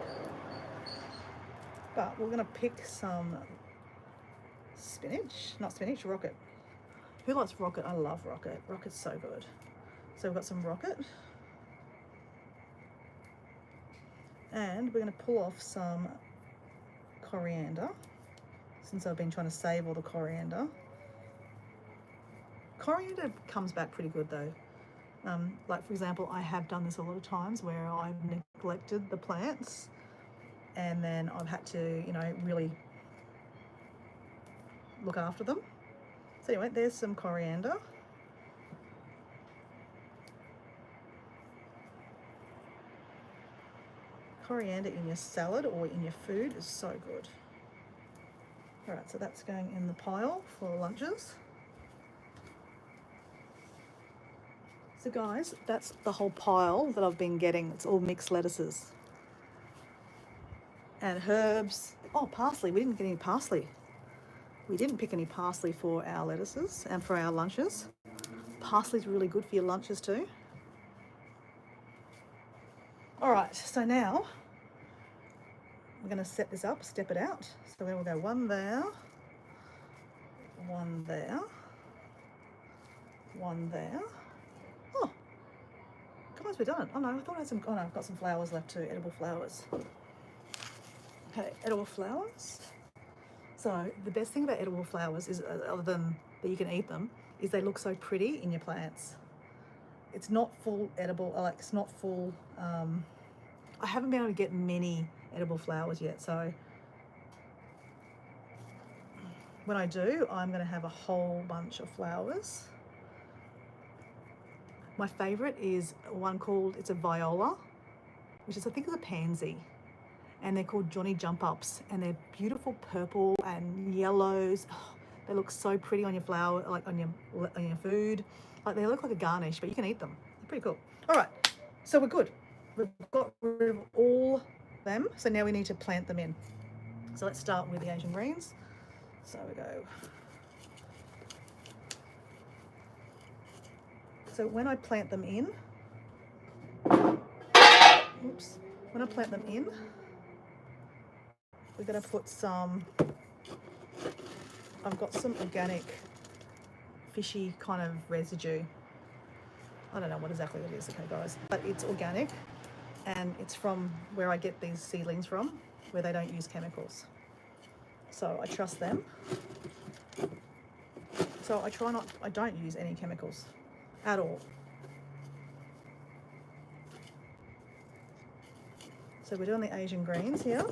But we're going to pick some spinach, not spinach, rocket. Who likes rocket? I love rocket. Rocket's so good. So we've got some rocket. And we're going to pull off some coriander, since I've been trying to save all the coriander. Coriander comes back pretty good though. Like for example, I have done this a lot of times where I've neglected the plants, and then I've had to, really look after them. So anyway, there's some coriander. Coriander in your salad or in your food is so good. All right, so that's going in the pile for lunches. So guys, that's the whole pile that I've been getting. It's all mixed lettuces and herbs. Oh, parsley. We didn't get any parsley. We didn't pick any parsley for our lettuces and for our lunches. Parsley's really good for your lunches too. All right, so now we're going to set this up, step it out. So we'll go one there, one there, one there. Oh, guys, we're done. Oh no, I thought I had some, oh no, I've got some flowers left too, edible flowers. Okay, edible flowers. So the best thing about edible flowers is, other than that you can eat them, is they look so pretty in your plants. It's not full edible, like it's not full, I haven't been able to get many edible flowers yet, so when I do, I'm going to have a whole bunch of flowers. My favourite is one called, it's a viola, which is, I think, is a pansy, and they're called Johnny Jump Ups, and they're beautiful purple and yellows. Oh, they look so pretty on your flower, like on your food. Like they look like a garnish, but you can eat them. They're pretty cool. All right, so we're good. We've got rid of all them, so now we need to plant them in. So let's start with the Asian greens. So we go. So when I plant them in, oops, when I plant them in, we're going to put some, I've got some organic fishy kind of residue. I don't know what exactly it is, okay guys, but it's organic and it's from where I get these seedlings from, where they don't use chemicals. So I trust them. So I don't use any chemicals at all. So we're doing the Asian greens here.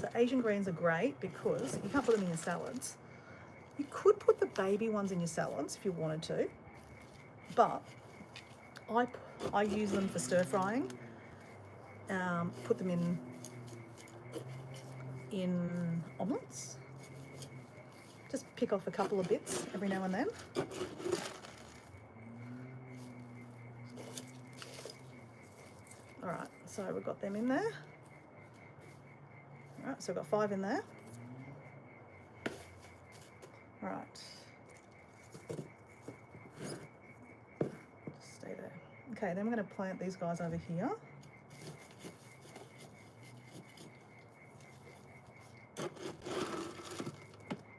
So Asian greens are great because you can't put them in your salads. You could put the baby ones in your salads if you wanted to, but I use them for stir frying. Put them in omelettes. Just pick off a couple of bits every now and then. All right, so we've got them in there. All right, so we've got 5 in there. All right. Just stay there. Okay, then we're going to plant these guys over here.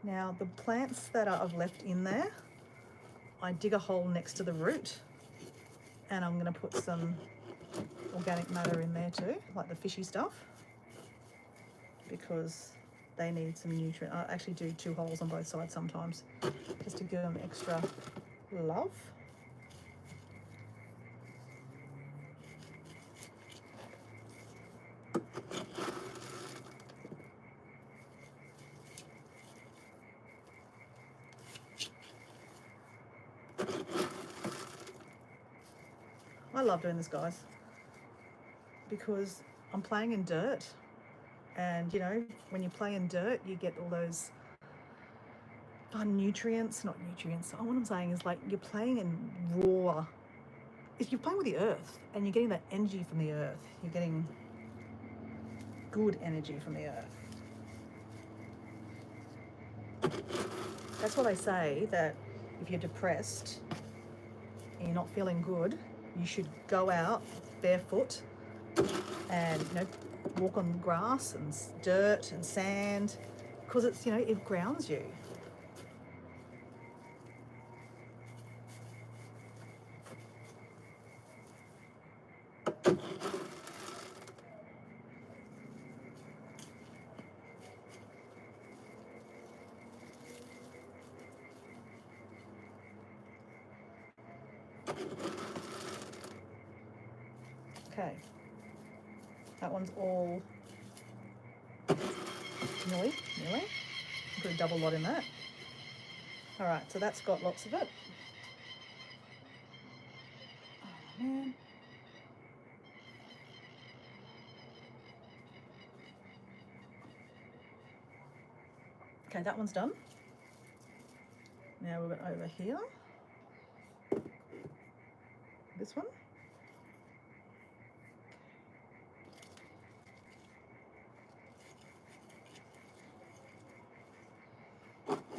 Now the plants that I've left in there, I dig a hole next to the root, and I'm going to put some organic matter in there too, like the fishy stuff, because they need some nutrient. I actually do 2 holes on both sides sometimes, just to give them extra love. I love doing this, guys, because I'm playing in dirt, and you know, when you play in dirt, you get all those fun nutrients, not nutrients. What I'm saying is, like, you're playing in raw, if you're playing with the earth and you're getting that energy from the earth, you're getting good energy from the earth. That's why they say that if you're depressed and you're not feeling good, you should go out barefoot and, you know, walk on grass and dirt and sand, because it's, you know, it grounds you. Okay, that one's all nearly. Put a double lot in that. All right, so that's got lots of it. Oh man. Okay, that one's done. Now we're over here. This one.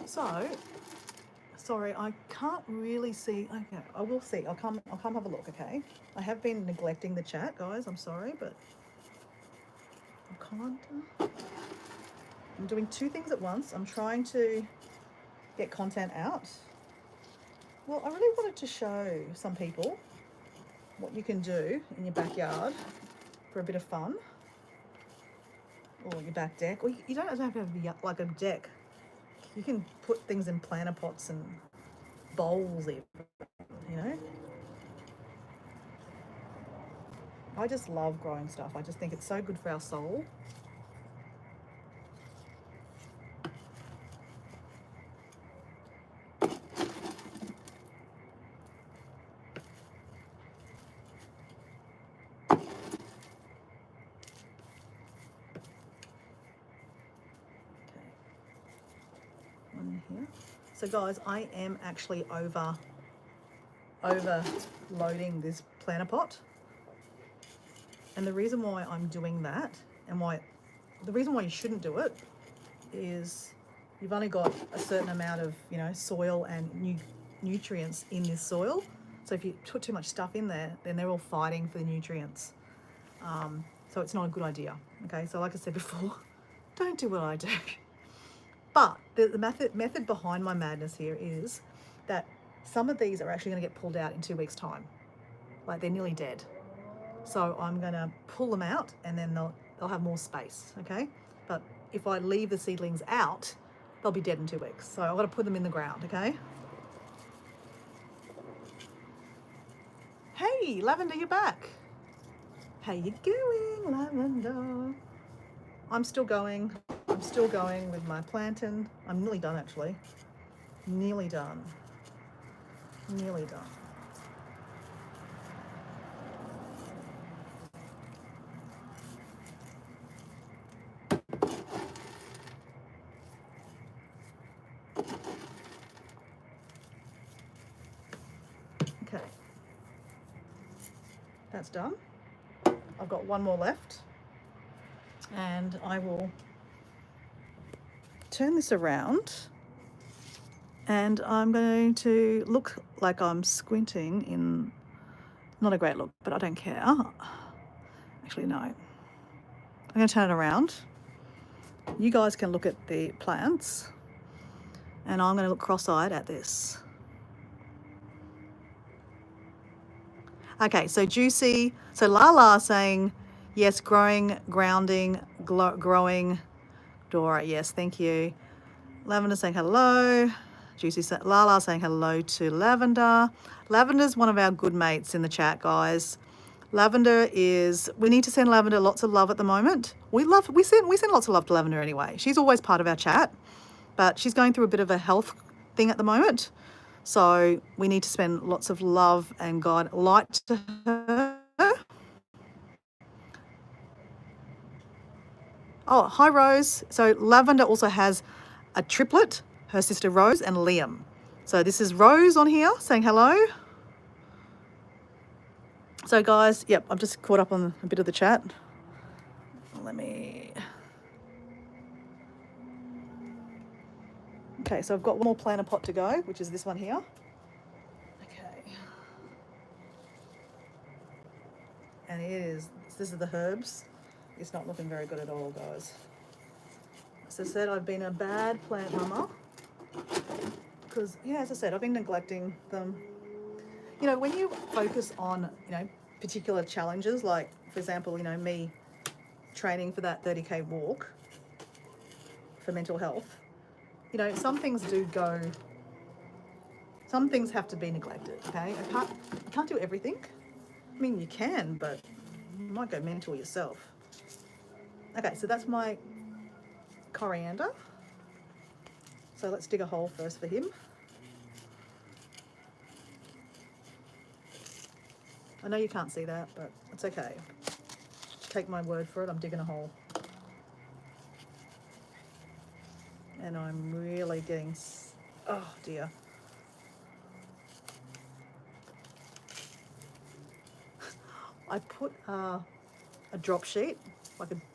So, sorry, I can't really see. Okay, I will see. I'll come have a look, okay? I have been neglecting the chat, guys. I'm sorry, but I'm doing two things at once. I'm trying to get content out. Well, I really wanted to show some people what you can do in your backyard for a bit of fun, or your back deck. Or you don't have to have like a deck. You can put things in planter pots and bowls even, you know. I just love growing stuff. I just think it's so good for our soul. One here. So guys, I am actually overloading this planter pot. And the reason why I'm doing that, and the reason why you shouldn't do it, is you've only got a certain amount of, you know, soil and nutrients in this soil. So if you put too much stuff in there, then they're all fighting for the nutrients. So it's not a good idea. Okay, so like I said before, don't do what I do. But the method behind my madness here is that some of these are actually going to get pulled out in 2 weeks' time. Like, they're nearly dead. So I'm going to pull them out, and then they'll have more space, okay? But if I leave the seedlings out, they'll be dead in 2 weeks. So I've got to put them in the ground, okay? Hey, Lavender, you're back. How you going, Lavender? I'm still going with my planting. I'm nearly done, actually. Nearly done. Okay, that's done. I've got one more left, and I will turn this around, and I'm going to look like I'm squinting in, not a great look, but I don't care. Actually, no. I'm going to turn it around. You guys can look at the plants, and I'm going to look cross-eyed at this. Okay, so Juicy, so Lala saying, yes, growing, grounding, growing. Dora, yes, thank you. Lavender saying hello. Juicy, Lala saying hello to Lavender. Lavender's one of our good mates in the chat, guys. Lavender is, we need to send Lavender lots of love at the moment. We send lots of love to Lavender anyway. She's always part of our chat, but she's going through a bit of a health thing at the moment. So we need to spend lots of love and God light to her. Oh, hi, Rose. So Lavender also has a triplet, her sister Rose and Liam. So this is Rose on here saying hello. So guys, yep, I've just caught up on a bit of the chat. Okay, so I've got one more planter pot to go, which is this one here. Okay. And this is the herbs. It's not looking very good at all, guys. As I said, I've been a bad plant mama because, yeah, as I said, I've been neglecting them. You know, when you focus on, you know, particular challenges, like, for example, you know, me training for that 30K walk for mental health, you know, some things have to be neglected, okay? You can't do everything. I mean, you can, but you might go mental yourself. Okay, so that's my coriander. So let's dig a hole first for him. I know you can't see that, but it's okay. Take my word for it, I'm digging a hole. And I'm really getting, oh dear. I put a drop sheet,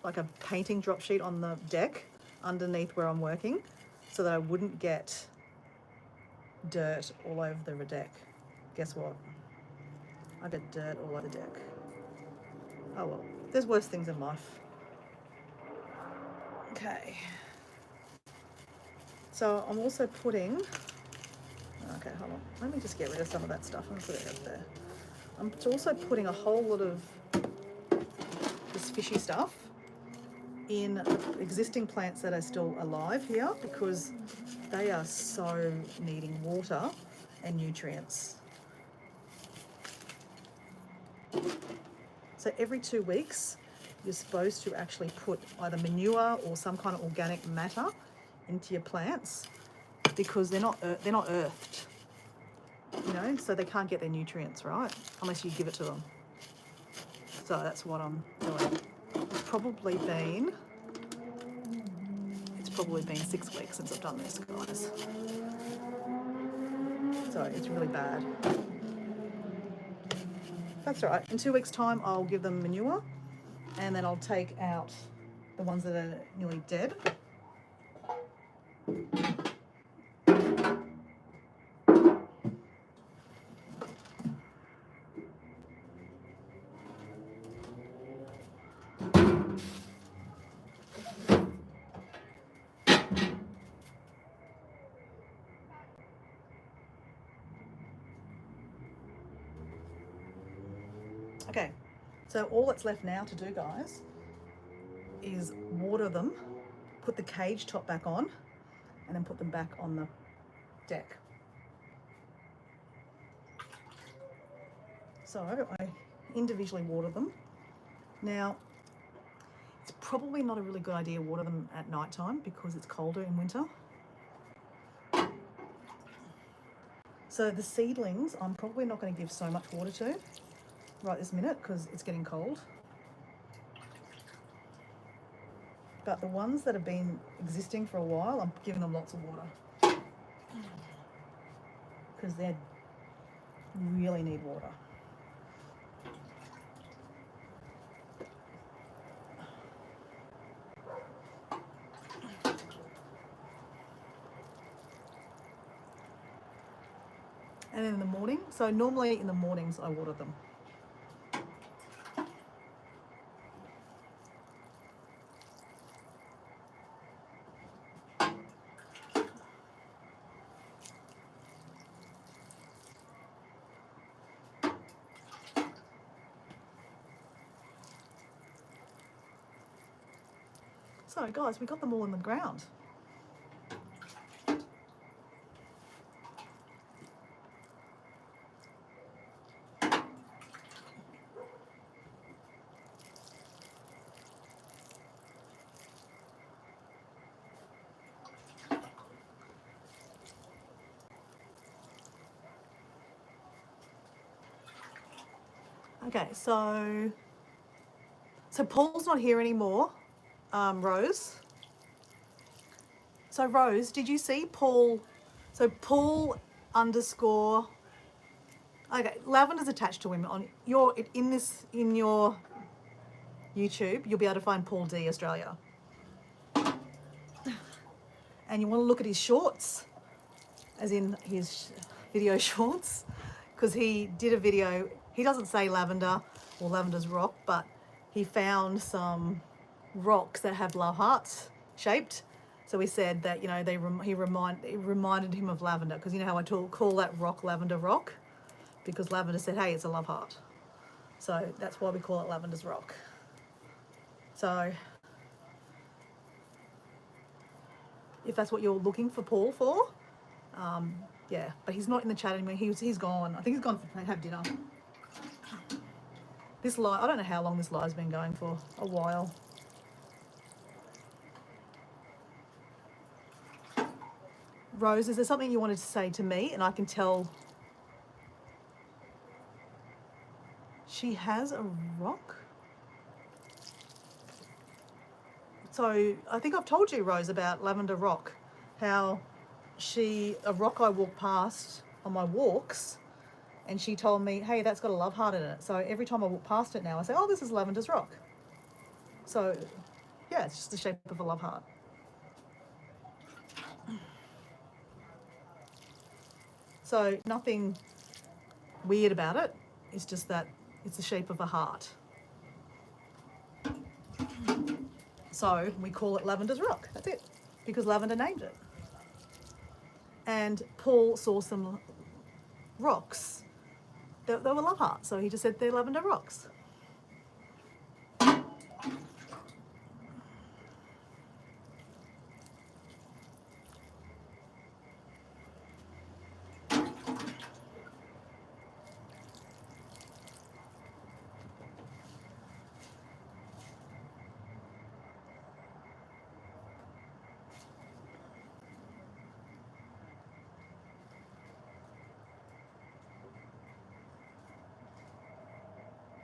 like a painting drop sheet on the deck underneath where I'm working, so that I wouldn't get dirt all over the deck. Guess what? I got dirt all over the deck. Oh well, there's worse things in life. Okay. So I'm also putting, okay, hold on. Let me just get rid of some of that stuff and put it up there. I'm also putting a whole lot of this fishy stuff in existing plants that are still alive here because they are so needing water and nutrients. So every 2 weeks, you're supposed to actually put either manure or some kind of organic matter into your plants because they're not earthed, you know, so they can't get their nutrients, right, unless you give it to them. So that's what I'm doing. It's probably been 6 weeks since I've done this, guys. So it's really bad. That's all right. In 2 weeks' time, I'll give them manure, and then I'll take out the ones that are nearly dead. Okay, so all that's left now to do, guys, is water them, put the cage top back on, and then put them back on the deck. So I individually water them. Now, it's probably not a really good idea to water them at night time because it's colder in winter. So the seedlings, I'm probably not going to give so much water to right this minute because it's getting cold. But the ones that have been existing for a while, I'm giving them lots of water because they really need water. And in the morning, so normally in the mornings I water them. So guys, we got them all in the ground. Okay, so Paul's not here anymore, Rose. So Rose, did you see Paul? So Paul underscore. Okay, Lavender's attached to him on your in your YouTube. You'll be able to find Paul D Australia, and you want to look at his shorts, as in his video shorts, because he did a video. He doesn't say lavender or lavender's rock, but he found some rocks that have love hearts shaped. So he said that, you know, it reminded him of lavender, because you know how I call that rock lavender rock, because lavender said, hey, it's a love heart. So that's why we call it lavender's rock. So if that's what you're looking for Paul for, yeah, but he's not in the chat anymore. He's gone. I think he's gone to have dinner. This live, I don't know how long this live's been going for. A while. Rose, is there something you wanted to say to me? And I can tell. She has a rock? So I think I've told you, Rose, about lavender rock. How a rock I walk past on my walks, and she told me, hey, that's got a love heart in it. So every time I walk past it now, I say, oh, this is lavender's rock. So yeah, it's just the shape of a love heart. So nothing weird about it. It's just that it's the shape of a heart. So we call it Lavender's Rock. That's it, because Lavender named it. And Paul saw some rocks that were love hearts, so he just said they're lavender rocks.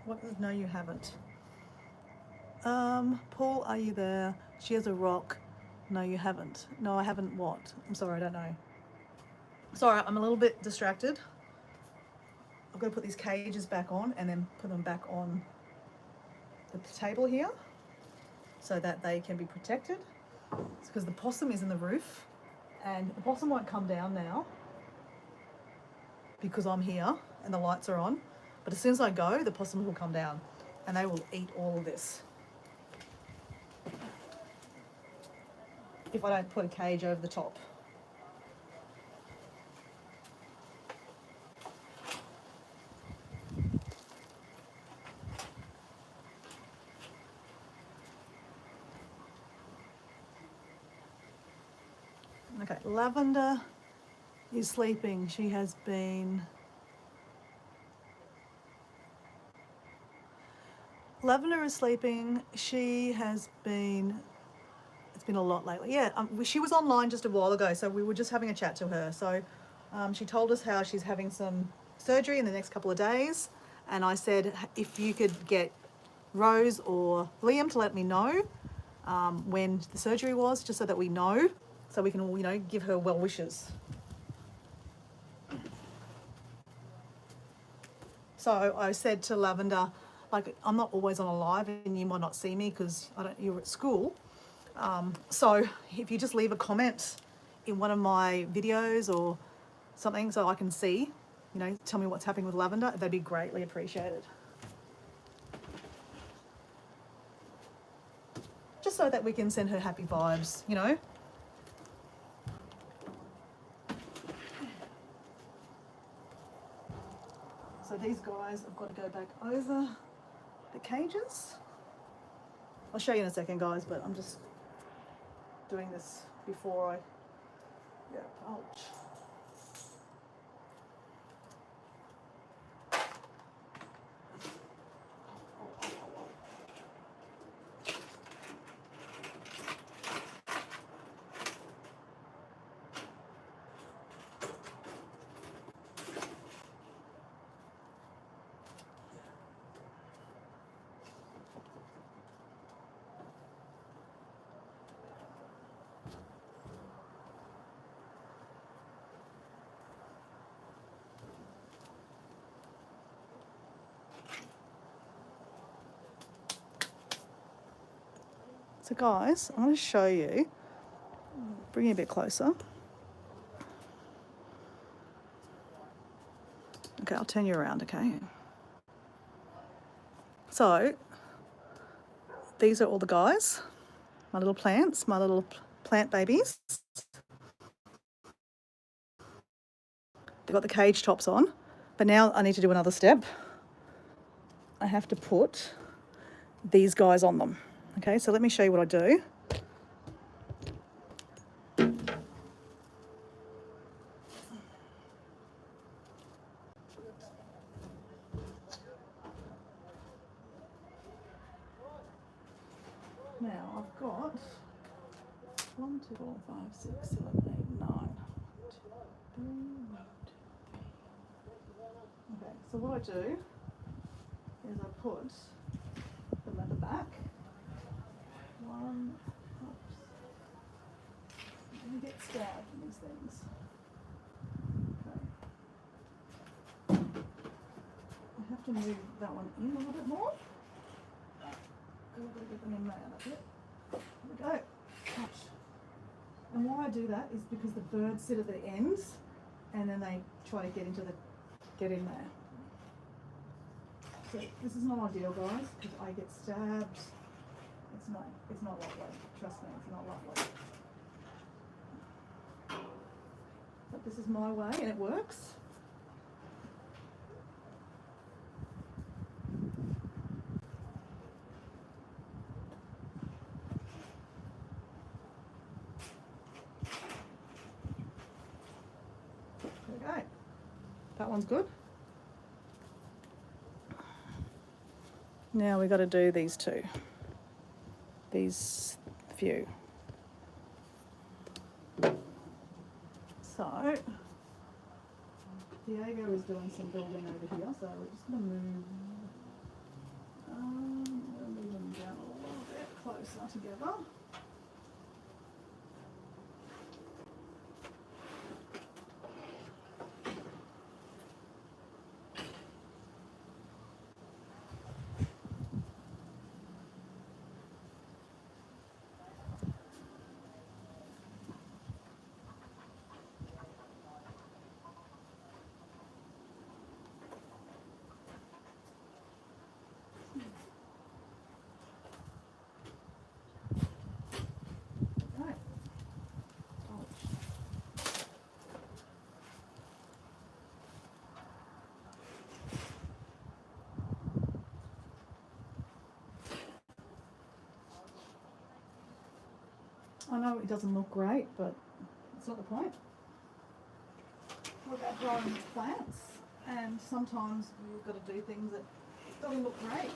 What? No, you haven't. Paul, are you there? She has a rock. No, you haven't. No, I haven't what? I'm sorry, I don't know. Sorry, I'm a little bit distracted. I've got to put these cages back on and then put them back on the table here so that they can be protected. It's because the possum is in the roof and the possum won't come down now because I'm here and the lights are on. But as soon as I go, the possums will come down and they will eat all of this. If I don't put a cage over the top. Okay, Lavender is sleeping. She has been... Lavender is sleeping. She has been... It's been a lot lately. Yeah, she was online just a while ago, so we were just having a chat to her. So she told us how she's having some surgery in the next couple of days. And I said, if you could get Rose or Liam to let me know when the surgery was, just so that we know, so we can all, give her well wishes. So I said to Lavender, like, I'm not always on a live and you might not see me because you're at school. So if you just leave a comment in one of my videos or something so I can see, tell me what's happening with Lavender, that'd be greatly appreciated. Just so that we can send her happy vibes, So these guys, I've got to go back over the cages. I'll show you in a second, guys, but I'm just doing this before I get a pouch. So guys, I'm going to show you, bring it a bit closer. Okay, I'll turn you around, okay? So, these are all the guys, my little plants, my little plant babies. They've got the cage tops on, but now I need to do another step. I have to put these guys on them. Okay, so let me show you what I do. Now I've got 1, 2, 4, 5, 6, 7, 8, 9. 2, 3, 1, 2, 3. Okay, so what I do is I put them at the back. One, oops. You get stabbed in these things. Okay. I have to move that one in a little bit more. Because I've got to get them in there. That's it. There we go. Ouch. And why I do that is because the birds sit at the ends and then they try to get in there. So this is not ideal, guys, because I get stabbed. It's It's not lovely. Trust me, it's not lovely. But this is my way and it works. There we go. That one's good. Now we've got to do these two. These few. So, Diego is doing some building over here, so we're just going to move, move them down a little bit closer together. Right. I know it doesn't look great, but it's not the point. We're about growing plants, and sometimes we've got to do things that doesn't look great.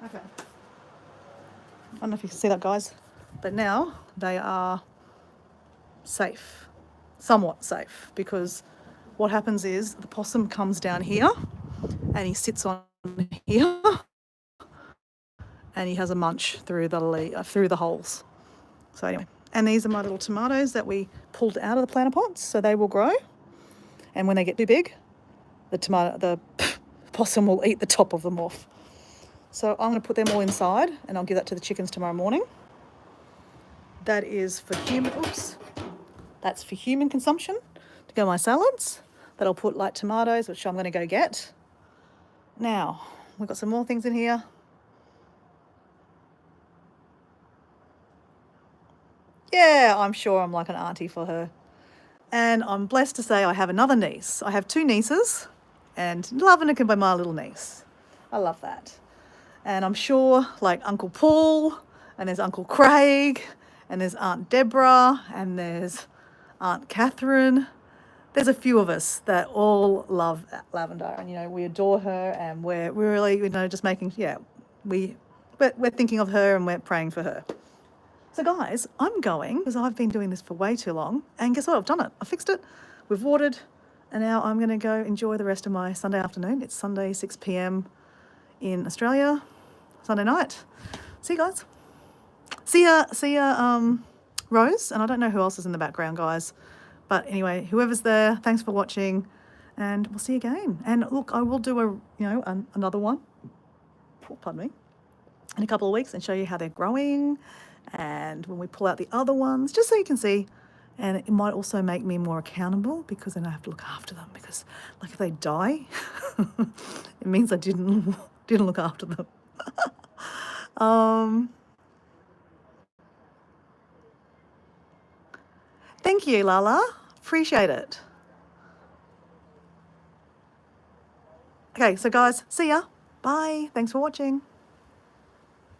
Okay. I don't know if you can see that, guys, but now they are safe, somewhat safe, because what happens is the possum comes down here and he sits on here and he has a munch through the holes. So anyway, and these are my little tomatoes that we pulled out of the planter pots, so they will grow. And when they get too big, the possum will eat the top of them off. So I'm going to put them all inside, and I'll give that to the chickens tomorrow morning. That is for human. Oops. That's for human consumption to go in my salads. That I'll put like tomatoes, which I'm going to go get. Now we've got some more things in here. Yeah, I'm sure I'm like an auntie for her. And I'm blessed to say I have another niece. I have two nieces, and loving it can be my little niece. I love that. And I'm sure like Uncle Paul, and there's Uncle Craig, and there's Aunt Deborah, and there's Aunt Catherine. There's a few of us that all love Lavender, and we adore her, and we're really just making we're thinking of her and we're praying for her. So guys, I'm going because I've been doing this for way too long, and guess what? I've done it. I fixed it. We've watered, and now I'm going to go enjoy the rest of my Sunday afternoon. It's Sunday 6 p.m. in Australia, Sunday night. See you guys. See ya, Rose, and I don't know who else is in the background, guys. But anyway, whoever's there, thanks for watching, and we'll see you again. And look, I will do another one, pardon me, in a couple of weeks and show you how they're growing, and when we pull out the other ones, just so you can see. And it might also make me more accountable, because then I have to look after them, because like if they die, it means I didn't look after them. Thank you, Lala. Appreciate it. Okay, so guys, see ya. Bye. Thanks for watching.